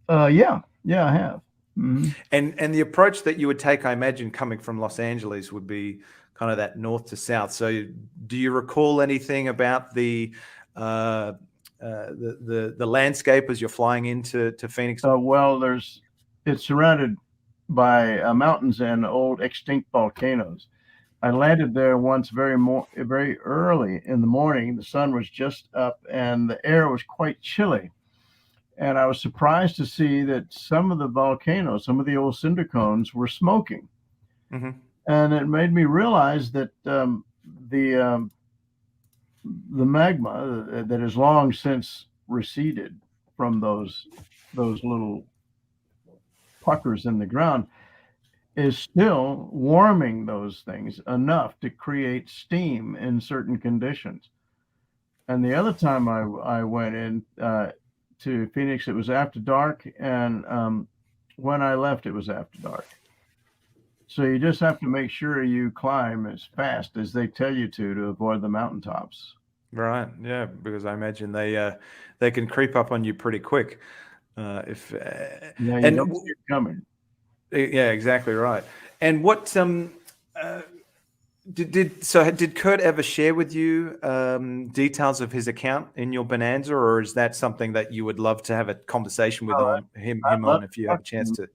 Yeah, I have. Mm-hmm. And the approach that you would take, I imagine, coming from Los Angeles would be kind of that north to south. So, do you recall anything about the landscape as you're flying into Phoenix? Well, it's surrounded by mountains and old extinct volcanoes. I landed there once very early in the morning. The sun was just up and the air was quite chilly. And I was surprised to see that some of the volcanoes, some of the old cinder cones were smoking. Mm-hmm. And it made me realize that the magma that has long since receded from those little puckers in the ground is still warming those things enough to create steam in certain conditions. And the other time I went in to Phoenix, it was after dark, and when I left, it was after dark. So you just have to make sure you climb as fast as they tell you to avoid the mountaintops. Right. Yeah, because I imagine they can creep up on you pretty quick. Yeah, you don't see it coming. Yeah, exactly right. And what did Kurt ever share with you details of his account in your Bonanza, or is that something that you would love to have a conversation with him on if you have a chance to?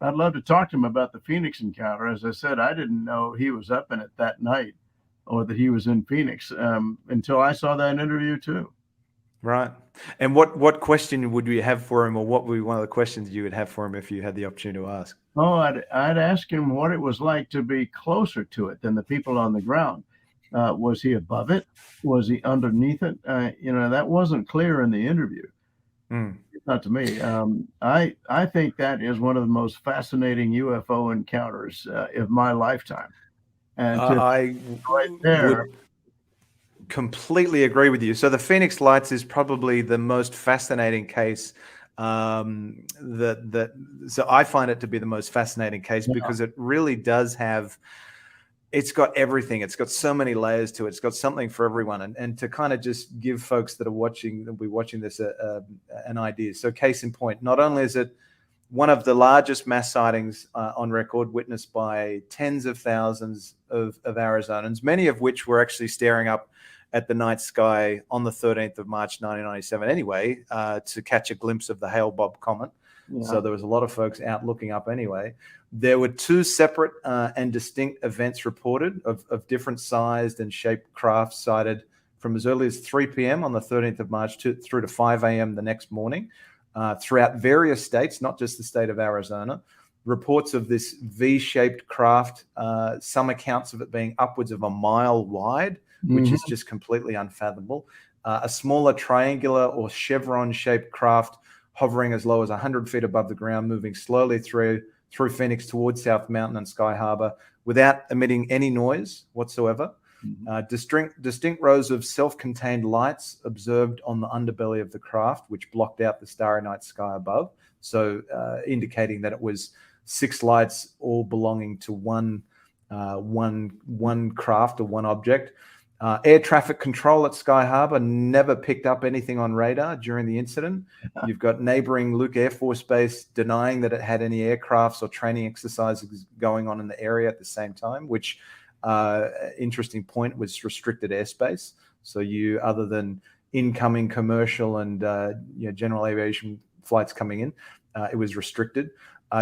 I'd love to talk to him about the Phoenix encounter. As I said, I didn't know he was up in it that night or that he was in Phoenix until I saw that interview too. Right. And what question would you have for him, or what would be one of the questions you would have for him if you had the opportunity to ask? Oh, I'd ask him what it was like to be closer to it than the people on the ground. Was he above it? Was he underneath it? That wasn't clear in the interview. Not to me. I think that is one of the most fascinating UFO encounters of my lifetime. And I would completely agree with you. So the Phoenix Lights is probably the most fascinating case. So I find it to be the most fascinating case because it really does have. It's got everything. It's got so many layers to it. It's got something for everyone. And to kind of just give folks that will be watching this an idea. So case in point, not only is it one of the largest mass sightings on record, witnessed by tens of thousands of Arizonans, many of which were actually staring up at the night sky on the 13th of March, 1997 anyway, to catch a glimpse of the Hale-Bopp comet. Yeah. So there was a lot of folks out looking up anyway. There were two separate and distinct events reported of different sized and shaped craft sighted from as early as 3 p.m. on the 13th of March through to 5 a.m. the next morning throughout various states, not just the state of Arizona. Reports of this V-shaped craft, some accounts of it being upwards of a mile wide, which is just completely unfathomable. A smaller triangular or chevron-shaped craft hovering as low as 100 feet above the ground, moving slowly through Phoenix towards South Mountain and Sky Harbor without emitting any noise whatsoever. Distinct rows of self-contained lights observed on the underbelly of the craft, which blocked out the starry night sky above. So indicating that it was 6 lights all belonging to one craft or one object. Air traffic control at Sky Harbor never picked up anything on radar during the incident. You've got neighboring Luke Air Force Base denying that it had any aircrafts or training exercises going on in the area at the same time, which, interesting point, was restricted airspace. So you, other than incoming commercial and general aviation flights coming in, it was restricted.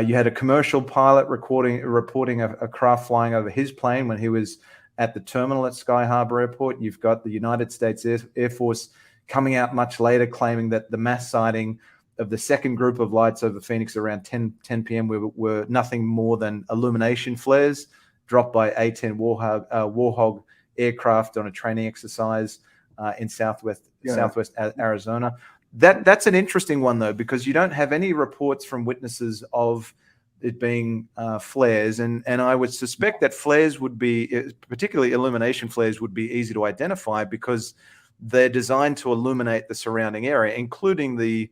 You had a commercial pilot reporting a craft flying over his plane when he was at the terminal at Sky Harbor Airport. You've got the United States Air Force coming out much later, claiming that the mass sighting of the second group of lights over Phoenix around 10 p.m. were nothing more than illumination flares dropped by A-10 Warhog aircraft on a training exercise in southwest Arizona. That's an interesting one, though, because you don't have any reports from witnesses of it being flares, and I would suspect that flares would be, particularly illumination flares, would be easy to identify because they're designed to illuminate the surrounding area, including the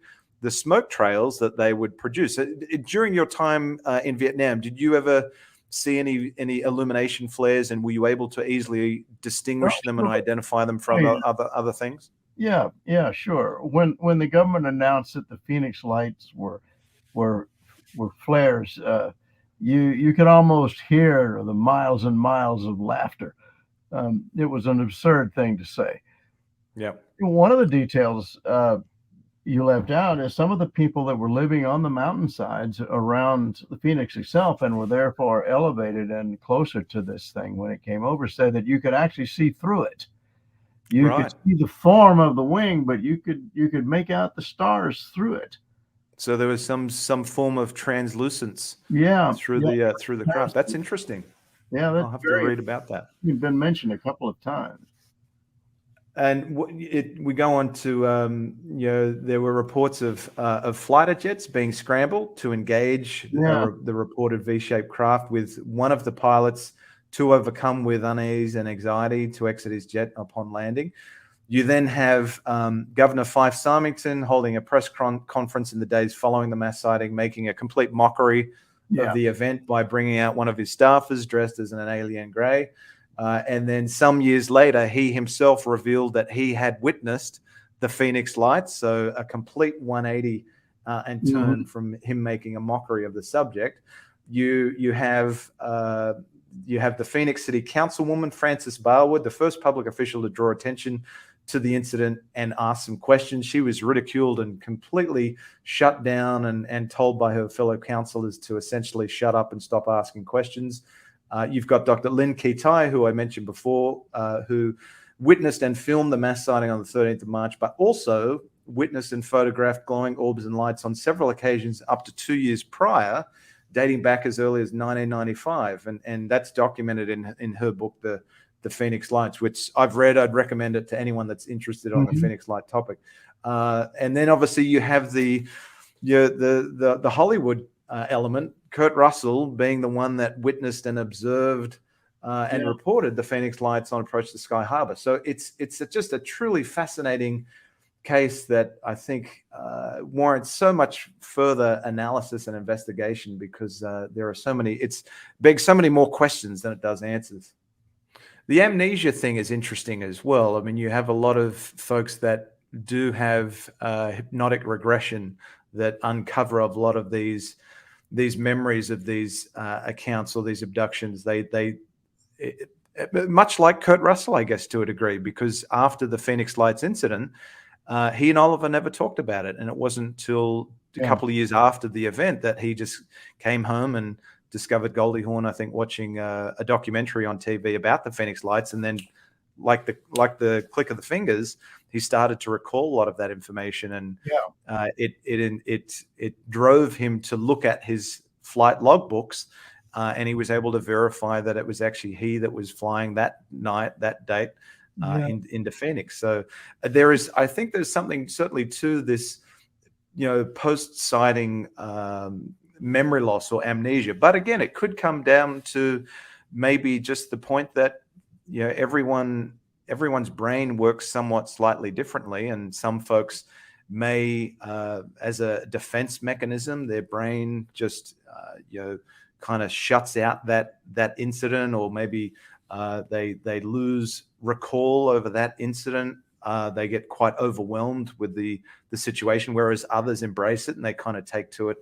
smoke trails that they would produce. During your time in Vietnam, did you ever see any illumination flares, and were you able to easily distinguish them and identify them from other things? Yeah, sure. When the government announced that the Phoenix lights were flares, you could almost hear the miles and miles of laughter. It was an absurd thing to say. Yeah. One of the details you left out is some of the people that were living on the mountainsides around the Phoenix itself and were therefore elevated and closer to this thing when it came over said that you could actually see through it. You could see the form of the wing, but you could make out the stars through it. So there was some form of translucence through the craft. That's interesting. Yeah, I'll have to read about that. It's been mentioned a couple of times. And we go on to there were reports of fighter jets being scrambled to engage the reported V-shaped craft, with one of the pilots to overcome with unease and anxiety to exit his jet upon landing. You then have Governor Fife Symington holding a press conference in the days following the mass sighting, making a complete mockery of the event by bringing out one of his staffers dressed as an alien grey. And then some years later, he himself revealed that he had witnessed the Phoenix lights. So a complete 180 and turn from him making a mockery of the subject. You have the Phoenix City Councilwoman, Frances Barwood, the first public official to draw attention to the incident and ask some questions. She was ridiculed and completely shut down and told by her fellow councillors to essentially shut up and stop asking questions. You've got Dr. Lynn Ketai, who I mentioned before, who witnessed and filmed the mass sighting on the 13th of March, but also witnessed and photographed glowing orbs and lights on several occasions up to 2 years prior, dating back as early as 1995. And that's documented in her book, The Phoenix Lights, which I've read. I'd recommend it to anyone that's interested on the Phoenix Light topic. And then obviously you have the Hollywood element, Kurt Russell being the one that witnessed and observed and reported the Phoenix lights on approach to Sky Harbor. So it's just a truly fascinating case that I think warrants so much further analysis and investigation, because there are it begs so many more questions than it does answers. The amnesia thing is interesting as well. I mean, you have a lot of folks that do have hypnotic regression that uncover a lot of these memories of these accounts or these abductions. They much like Kurt Russell, I guess, to a degree, because after the Phoenix Lights incident, he and Oliver never talked about it. And it wasn't until a couple of years after the event that he just came home and discovered Goldie Hawn, I think, watching a documentary on TV about the Phoenix Lights. And then like the click of the fingers, he started to recall a lot of that information. And it drove him to look at his flight logbooks, and he was able to verify that it was actually he that was flying that night, that date, into Phoenix. So I think there's something certainly to this, post-sighting memory loss or amnesia. But again, it could come down to maybe just the point that everyone's brain works somewhat slightly differently, and some folks may, as a defense mechanism, their brain just kind of shuts out that incident, or maybe they lose recall over that incident. They get quite overwhelmed with the situation, whereas others embrace it and they kind of take to it,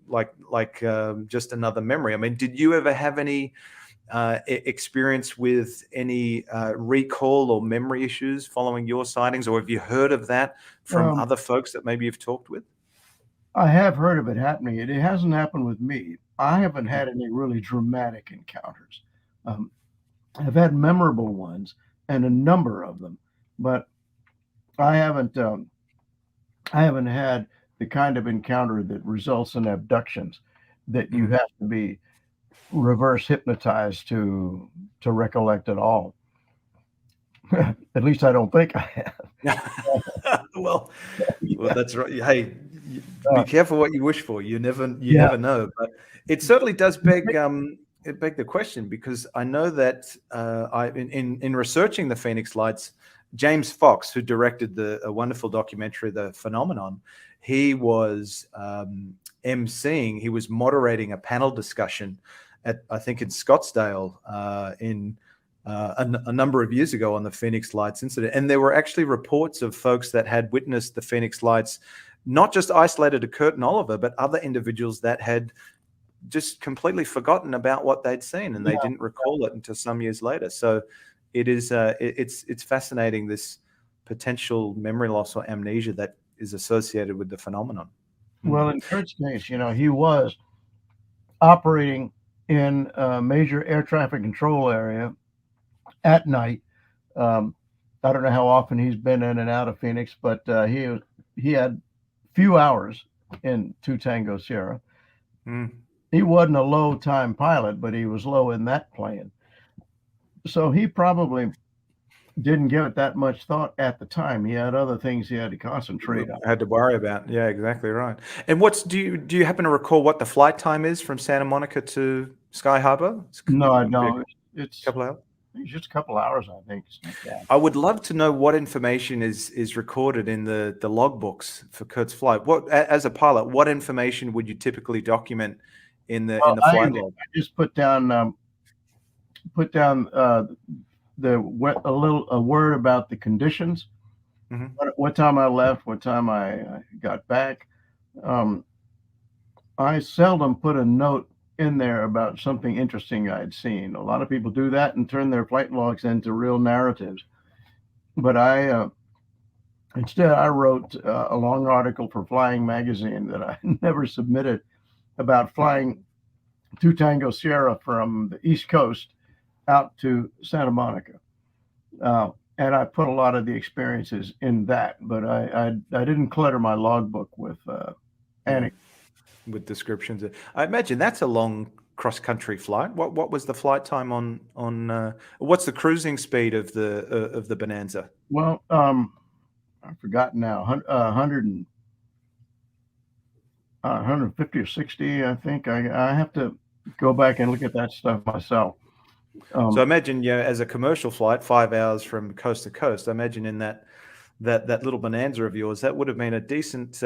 like just another memory. I mean, did you ever have any experience with any recall or memory issues following your sightings, or have you heard of that from other folks that maybe you've talked with? I have heard of it happening. It hasn't happened with me. I haven't had any really dramatic encounters. I've had memorable ones, and a number of them, but I haven't had the kind of encounter that results in abductions that you have to be reverse hypnotized to recollect at all. At least I don't think I have. well, that's right. Hey, be careful what you wish for. You never know. But it certainly does beg the question, because I know that in researching the Phoenix Lights James Fox, who directed a wonderful documentary, The Phenomenon, he was emceeing, he was moderating a panel discussion at, I think, in Scottsdale a number of years ago on the Phoenix Lights incident. And there were actually reports of folks that had witnessed the Phoenix Lights, not just isolated to Kurt and Oliver, but other individuals that had just completely forgotten about what they'd seen, and they didn't recall it until some years later. So it is it's fascinating, this potential memory loss or amnesia that is associated with the phenomenon. Well, in Kurt's case, he was operating in a major air traffic control area at night. I don't know how often he's been in and out of Phoenix, but he had few hours in 2 Tango Sierra. He wasn't a low time pilot, but he was low in that plane. So he probably didn't give it that much thought at the time. He had other things he had to concentrate on. Had to worry about. Yeah, exactly right. And do you happen to recall what the flight time is from Santa Monica to Sky Harbor? No, I don't. It's a couple hours. It's just a couple hours, I think. I would love to know what information is recorded in the logbooks for Kurt's flight. As a pilot, what information would you typically document in the flight log? I just put down a word about the conditions. What time I left, what time I got back. I seldom put a note in there about something interesting I'd seen. A lot of people do that and turn their flight logs into real narratives. But instead I wrote a long article for Flying Magazine that I never submitted about flying 2 Tango Sierra from the East Coast out to Santa Monica. And I put a lot of the experiences in that, but I didn't clutter my logbook with anecdotes. With descriptions. I imagine that's a long cross-country flight. What was the flight time on what's the cruising speed of the Bonanza? Well, I've forgotten now. 150 or 60, I think. I have to go back and look at that stuff myself. So imagine, as a commercial flight, 5 hours from coast to coast. I imagine in that little Bonanza of yours, that would have been a decent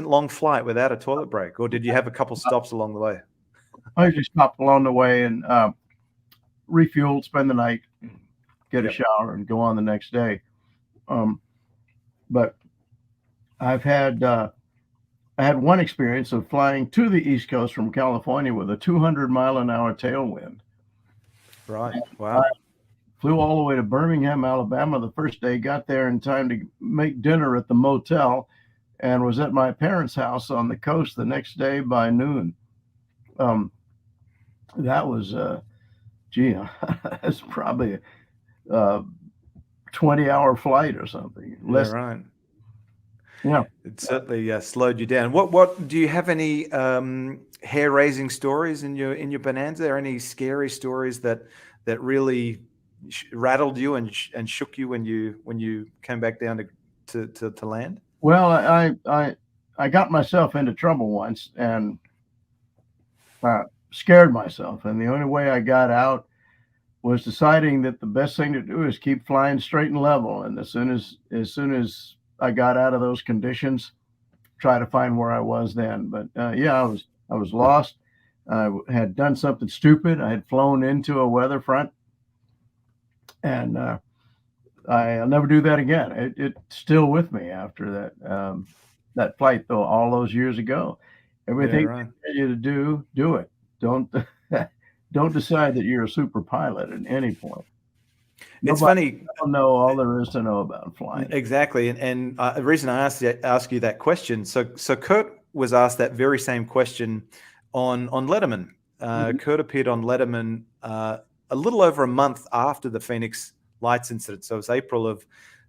long flight without a toilet break. Or did you have a couple stops along the way? I usually stopped along the way and refueled, spend the night, get a shower, and go on the next day. But I had one experience of flying to the East Coast from California with a 200-mile-an-hour tailwind. Right. Wow. Flew all the way to Birmingham, Alabama the first day, got there in time to make dinner at the motel, and was at my parents' house on the coast the next day by noon. That was, that's probably a 20-hour flight or something. Yeah, right. Yeah. It certainly slowed you down. What do you have any hair-raising stories in your Bonanza? Or any scary stories that really rattled you and shook you when you came back down to land? Well, I got myself into trouble once and scared myself, and the only way I got out was deciding that the best thing to do is keep flying straight and level. And as soon as I got out of those conditions, try to find where I was then. But I was lost. I had done something stupid. I had flown into a weather front. And I'll never do that again. It's still with me after that flight, though, all those years ago. Everything I tell you to do it. Don't decide that you're a super pilot at any point. It's funny. I don't know all there is to know about flying. Exactly, and the reason I ask you that question. So Kurt was asked that very same question on Letterman. Kurt appeared on Letterman a little over a month after the Phoenix Lights incident. So it was April of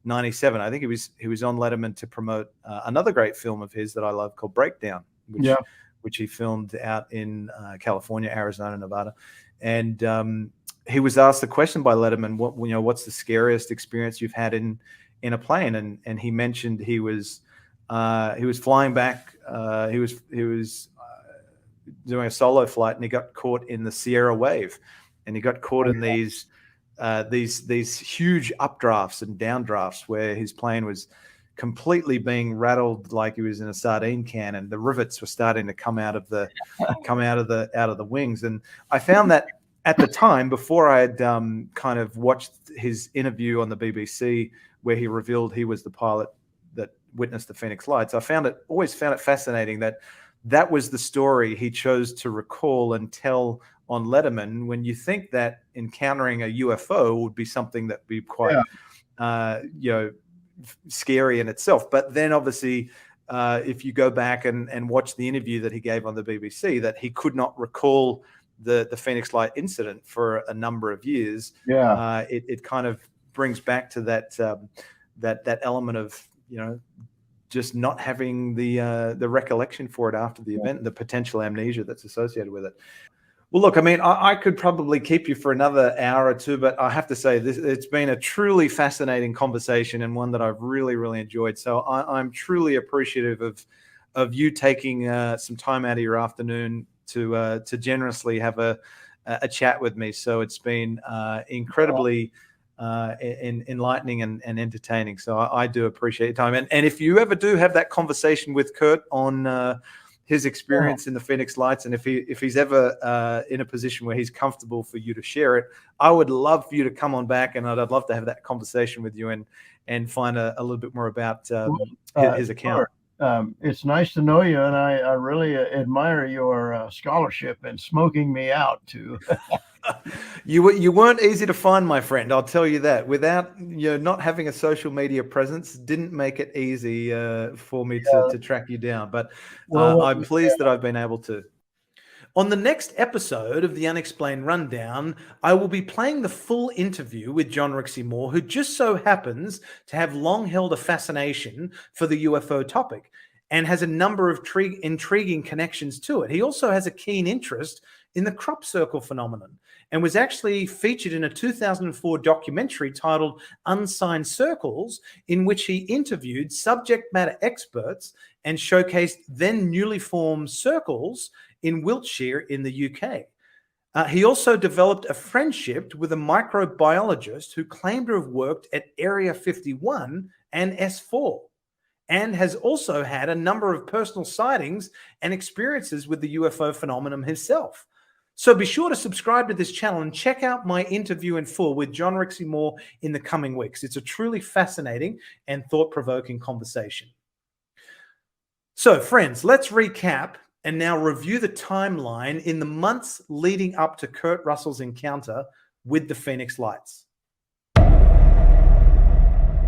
'97. I think he was on Letterman to promote another great film of his that I love called Breakdown, which he filmed out in California, Arizona, Nevada. And he was asked the question by Letterman, what's the scariest experience you've had in a plane? And he mentioned he was flying back. He was doing a solo flight, and he got caught in the Sierra wave, and he got caught in these these huge updrafts and downdrafts where his plane was completely being rattled like he was in a sardine can, and the rivets were starting to come out of the wings. And I found that at the time, before I had kind of watched his interview on the BBC where he revealed he was the pilot that witnessed the Phoenix Lights, always found it fascinating that was the story he chose to recall and tell on Letterman, when you think that encountering a UFO would be something that would be quite, scary in itself. But then obviously, if you go back and watch the interview that he gave on the BBC, that he could not recall the Phoenix Light incident for a number of years. Yeah. It kind of brings back to that element of, just not having the recollection for it after the event, and the potential amnesia that's associated with it. Well, look, I mean, I could probably keep you for another hour or two, but I have to say it's been a truly fascinating conversation, and one that I've really, really enjoyed. So I'm truly appreciative of you taking some time out of your afternoon to generously have a chat with me. So it's been incredibly enlightening and entertaining. So I do appreciate your time. And if you ever do have that conversation with Kurt on his experience in the Phoenix Lights, and if he's ever in a position where he's comfortable for you to share it, I would love for you to come on back, and I'd love to have that conversation with you and find a little bit more about his account. Sure. It's nice to know you, and I really admire your scholarship and smoking me out too. You weren't easy to find, my friend. I'll tell you that. Without not having a social media presence, didn't make it easy for me to track you down. But I'm pleased that I've been able to. On the next episode of the Unexplained Rundown, I will be playing the full interview with John Rixey Moore, who just so happens to have long held a fascination for the UFO topic and has a number of intriguing connections to it. He also has a keen interest in the crop circle phenomenon, and was actually featured in a 2004 documentary titled Unsigned Circles, in which he interviewed subject matter experts and showcased then newly formed circles in Wiltshire in the UK. He also developed a friendship with a microbiologist who claimed to have worked at Area 51 and S4, and has also had a number of personal sightings and experiences with the UFO phenomenon himself. So be sure to subscribe to this channel and check out my interview in full with John Rixey Moore in the coming weeks. It's a truly fascinating and thought-provoking conversation. So friends, let's recap and now review the timeline in the months leading up to Kurt Russell's encounter with the Phoenix Lights.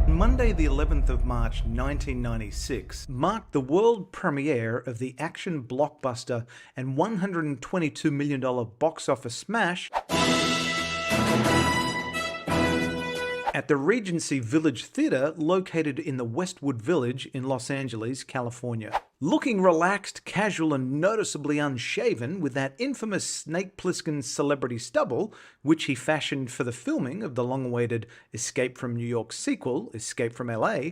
Monday, the 11th of March, 1996, marked the world premiere of the action blockbuster and $122 million box office smash at the Regency Village Theater, located in the Westwood Village in Los Angeles, California. Looking relaxed, casual, and noticeably unshaven with that infamous Snake Plissken celebrity stubble, which he fashioned for the filming of the long-awaited Escape from New York sequel, Escape from LA,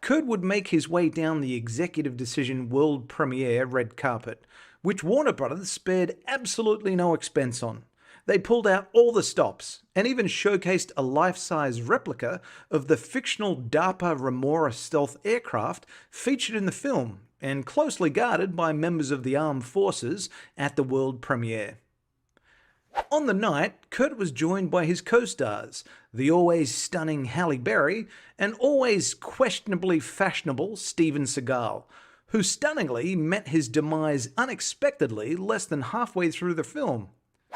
Kurt would make his way down the executive decision world premiere red carpet, which Warner Brothers spared absolutely no expense on. They pulled out all the stops and even showcased a life-size replica of the fictional DARPA Remora stealth aircraft featured in the film and closely guarded by members of the armed forces at the world premiere. On the night, Kurt was joined by his co-stars, the always stunning Halle Berry and always questionably fashionable Steven Seagal, who stunningly met his demise unexpectedly less than halfway through the film.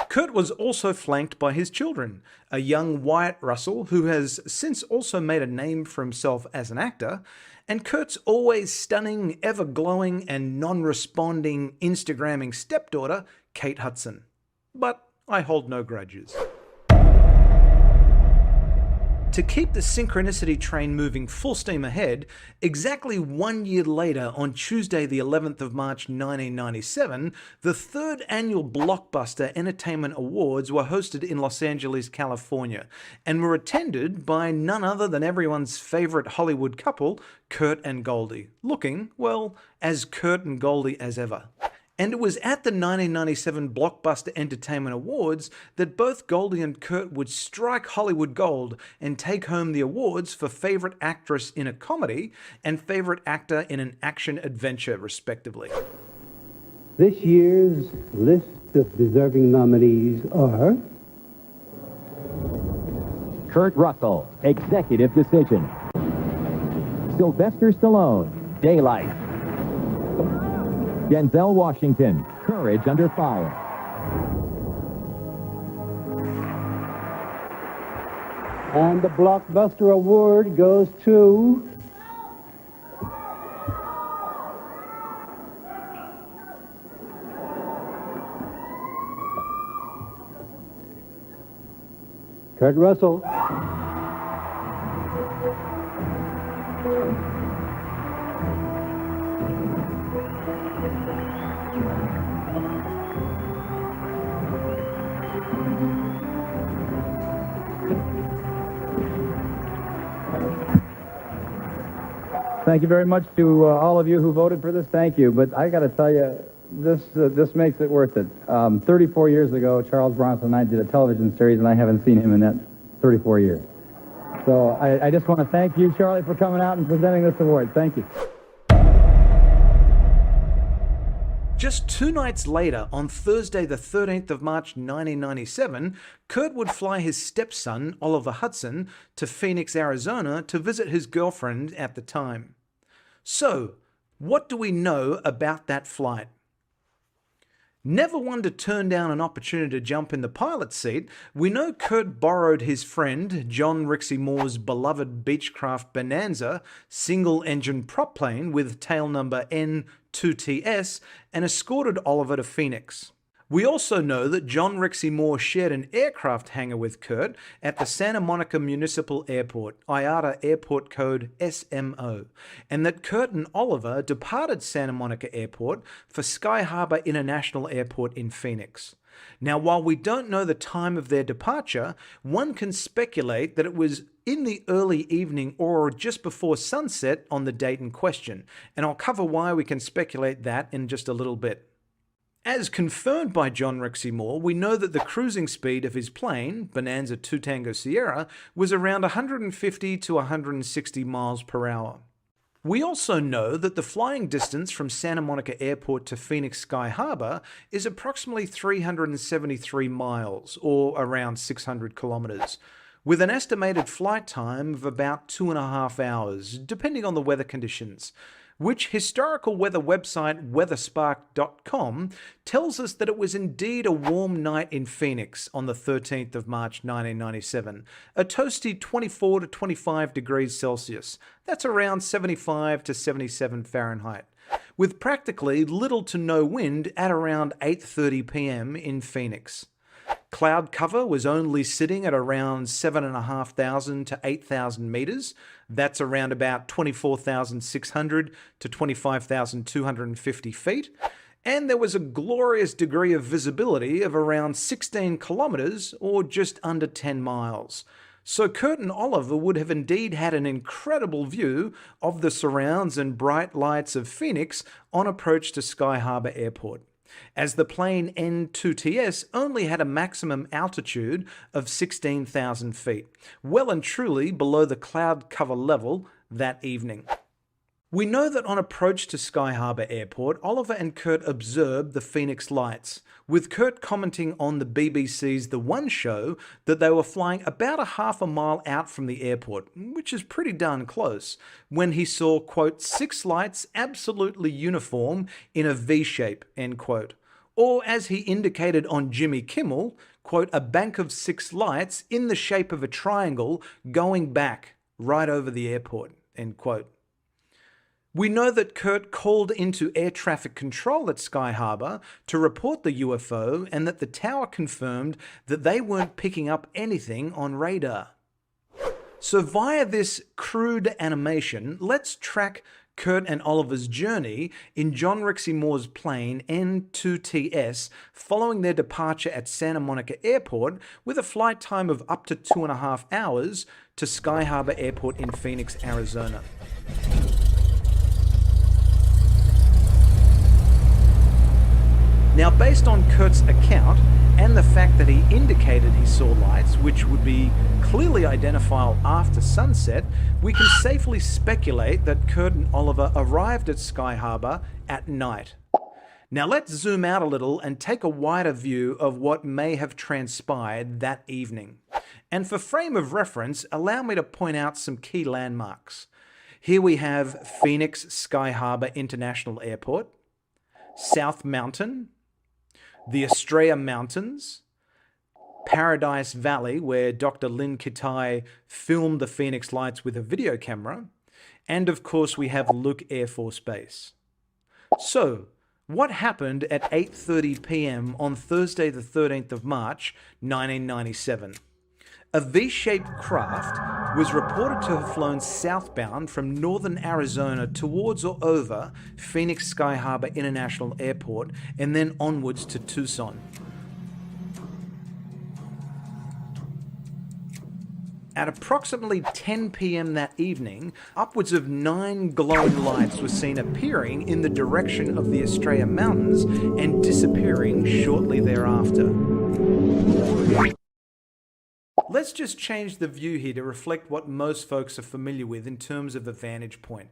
Kurt was also flanked by his children, a young Wyatt Russell who has since also made a name for himself as an actor, and Kurt's always stunning, ever-glowing and non-responding Instagramming stepdaughter, Kate Hudson. But I hold no grudges. To keep the synchronicity train moving full steam ahead, exactly 1 year later, on Tuesday the 11th of March 1997, the third annual Blockbuster Entertainment Awards were hosted in Los Angeles, California, and were attended by none other than everyone's favorite Hollywood couple, Kurt and Goldie, looking, well, as Kurt and Goldie as ever. And it was at the 1997 Blockbuster Entertainment Awards that both Goldie and Kurt would strike Hollywood gold and take home the awards for Favorite Actress in a Comedy and Favorite Actor in an Action-Adventure, respectively. This year's list of deserving nominees are... Kurt Russell, Executive Decision. Sylvester Stallone, Daylight. Denzel Washington, Courage Under Fire. And the Blockbuster Award goes to... Kurt Russell. Thank you very much to all of you who voted for this. Thank you. But I got to tell you, this makes it worth it. 34 years ago, Charles Bronson and I did a television series, and I haven't seen him in that 34 years. So I just want to thank you, Charlie, for coming out and presenting this award. Thank you. Just 2 nights later, on Thursday the 13th of March 1997, Kurt would fly his stepson, Oliver Hudson, to Phoenix, Arizona to visit his girlfriend at the time. So, what do we know about that flight? Never one to turn down an opportunity to jump in the pilot's seat, we know Kurt borrowed his friend John Rixey Moore's beloved Beechcraft Bonanza single-engine prop plane with tail number N2TS and escorted Oliver to Phoenix. We also know that John Rixey Moore shared an aircraft hangar with Kurt at the Santa Monica Municipal Airport, IATA Airport Code SMO, and that Kurt and Oliver departed Santa Monica Airport for Sky Harbor International Airport in Phoenix. Now, while we don't know the time of their departure, one can speculate that it was in the early evening or just before sunset on the date in question, and I'll cover why we can speculate that in just a little bit. As confirmed by John Rixey Moore, we know that the cruising speed of his plane, Bonanza 2 Tango Sierra, was around 150 to 160 miles per hour. We also know that the flying distance from Santa Monica Airport to Phoenix Sky Harbor is approximately 373 miles, or around 600 kilometers, with an estimated flight time of about 2.5 hours, depending on the weather conditions, which historical weather website weatherspark.com tells us that it was indeed a warm night in Phoenix on the 13th of March 1997, a toasty 24 to 25 degrees Celsius. That's around 75 to 77 Fahrenheit, with practically little to no wind at around 8:30 p.m. in Phoenix. Cloud cover was only sitting at around 7,500 to 8,000 meters. That's around about 24,600 to 25,250 feet. And there was a glorious degree of visibility of around 16 kilometers, or just under 10 miles. So Kurt and Oliver would have indeed had an incredible view of the surrounds and bright lights of Phoenix on approach to Sky Harbor Airport, as the plane N2TS only had a maximum altitude of 16,000 feet, well and truly below the cloud cover level that evening. We know that on approach to Sky Harbor Airport, Oliver and Kurt observed the Phoenix lights, with Kurt commenting on the BBC's The One Show that they were flying about a half a mile out from the airport, which is pretty darn close, when he saw, quote, 6 lights absolutely uniform in a V shape, end quote. Or as he indicated on Jimmy Kimmel, quote, a bank of 6 lights in the shape of a triangle going back right over the airport, end quote. We know that Kurt called into air traffic control at Sky Harbor to report the UFO, and that the tower confirmed that they weren't picking up anything on radar. So via this crude animation, let's track Kurt and Oliver's journey in John Rixey Moore's plane N2TS following their departure at Santa Monica Airport, with a flight time of up to 2.5 hours to Sky Harbor Airport in Phoenix, Arizona. based on Kurt's account and the fact that he indicated he saw lights, which would be clearly identifiable after sunset, we can safely speculate that Kurt and Oliver arrived at Sky Harbor at night. Now let's zoom out a little and take a wider view of what may have transpired that evening. And for frame of reference, allow me to point out some key landmarks. Here we have Phoenix Sky Harbor International Airport, South Mountain, the Estrella Mountains, Paradise Valley, where Dr. Lynn Kitai filmed the Phoenix lights with a video camera, and of course we have Luke Air Force Base. So, what happened at 8:30 p.m. on Thursday the 13th of March, 1997? A V-shaped craft was reported to have flown southbound from northern Arizona towards or over Phoenix Sky Harbor International Airport and then onwards to Tucson. At approximately 10 p.m. that evening, upwards of 9 glowing lights were seen appearing in the direction of the Estrella Mountains and disappearing shortly thereafter. Let's just change the view here to reflect what most folks are familiar with in terms of a vantage point.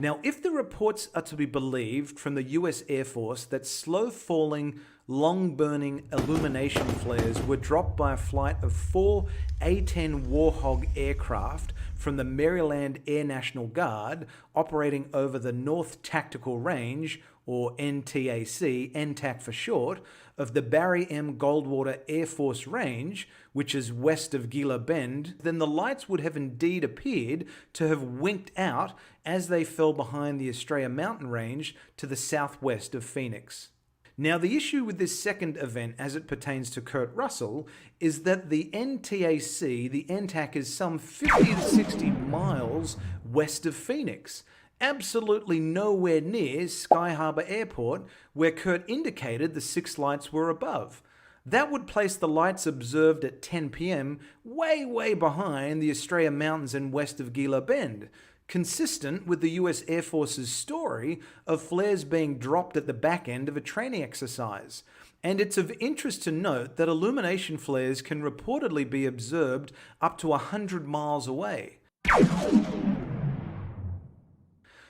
Now, if the reports are to be believed from the US Air Force that slow-falling, long-burning illumination flares were dropped by a flight of 4 A-10 Warhog aircraft from the Maryland Air National Guard operating over the North Tactical Range, or NTAC, NTAC for short, of the Barry M. Goldwater Air Force Range, which is west of Gila Bend, then the lights would have indeed appeared to have winked out as they fell behind the Estrella Mountain Range to the southwest of Phoenix. Now, the issue with this second event as it pertains to Kurt Russell is that the NTAC, the NTAC, is some 50 to 60 miles west of Phoenix, absolutely nowhere near Sky Harbor Airport, where Kurt indicated the 6 lights were above. That would place the lights observed at 10 p.m. way behind the Estrella Mountains and west of Gila Bend, consistent with the US Air Force's story of flares being dropped at the back end of a training exercise. And it's of interest to note that illumination flares can reportedly be observed up to 100 miles away.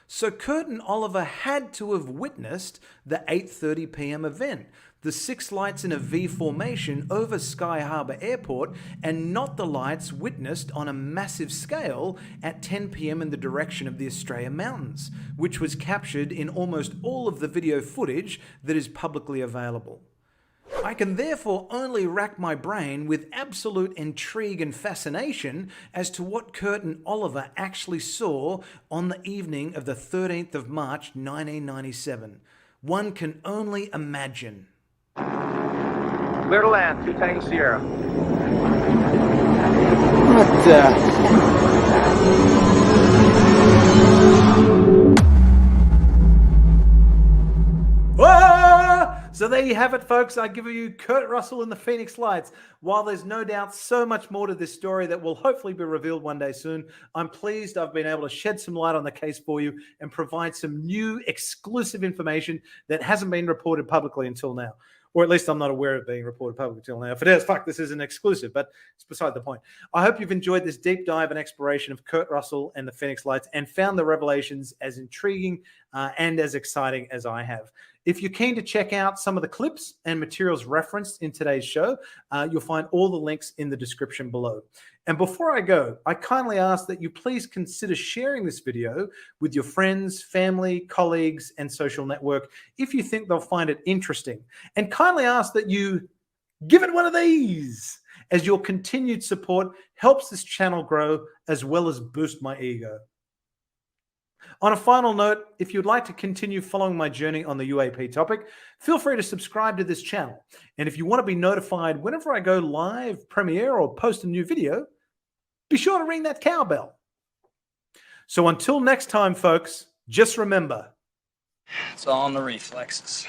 So Kurt and Oliver had to have witnessed the 8:30 p.m. event, the 6 lights in a V formation over Sky Harbor Airport, and not the lights witnessed on a massive scale at 10 p.m. in the direction of the Estrella Mountains, which was captured in almost all of the video footage that is publicly available. I can therefore only rack my brain with absolute intrigue and fascination as to what Kurt and Oliver actually saw on the evening of the 13th of March 1997. One can only imagine. Clear to land, 2 Tango Sierra. What the? So there you have it, folks. I give you Kurt Russell and the Phoenix Lights. While there's no doubt so much more to this story that will hopefully be revealed one day soon, I'm pleased I've been able to shed some light on the case for you and provide some new exclusive information that hasn't been reported publicly until now. Or at least I'm not aware of being reported publicly until now. If it is, this is an exclusive, but it's beside the point. I hope you've enjoyed this deep dive and exploration of Kurt Russell and the Phoenix Lights and found the revelations as intriguing and as exciting as I have. If you're keen to check out some of the clips and materials referenced in today's show, you'll find all the links in the description below. And before I go, I kindly ask that you please consider sharing this video with your friends, family, colleagues, and social network if you think they'll find it interesting. And kindly ask that you give it one of these, as your continued support helps this channel grow as well as boost my ego. On a final note, if you'd like to continue following my journey on the UAP topic, feel free to subscribe to this channel. And if you want to be notified whenever I go live, premiere, or post a new video, be sure to ring that cowbell. So until next time, folks, just remember, it's all in the reflexes.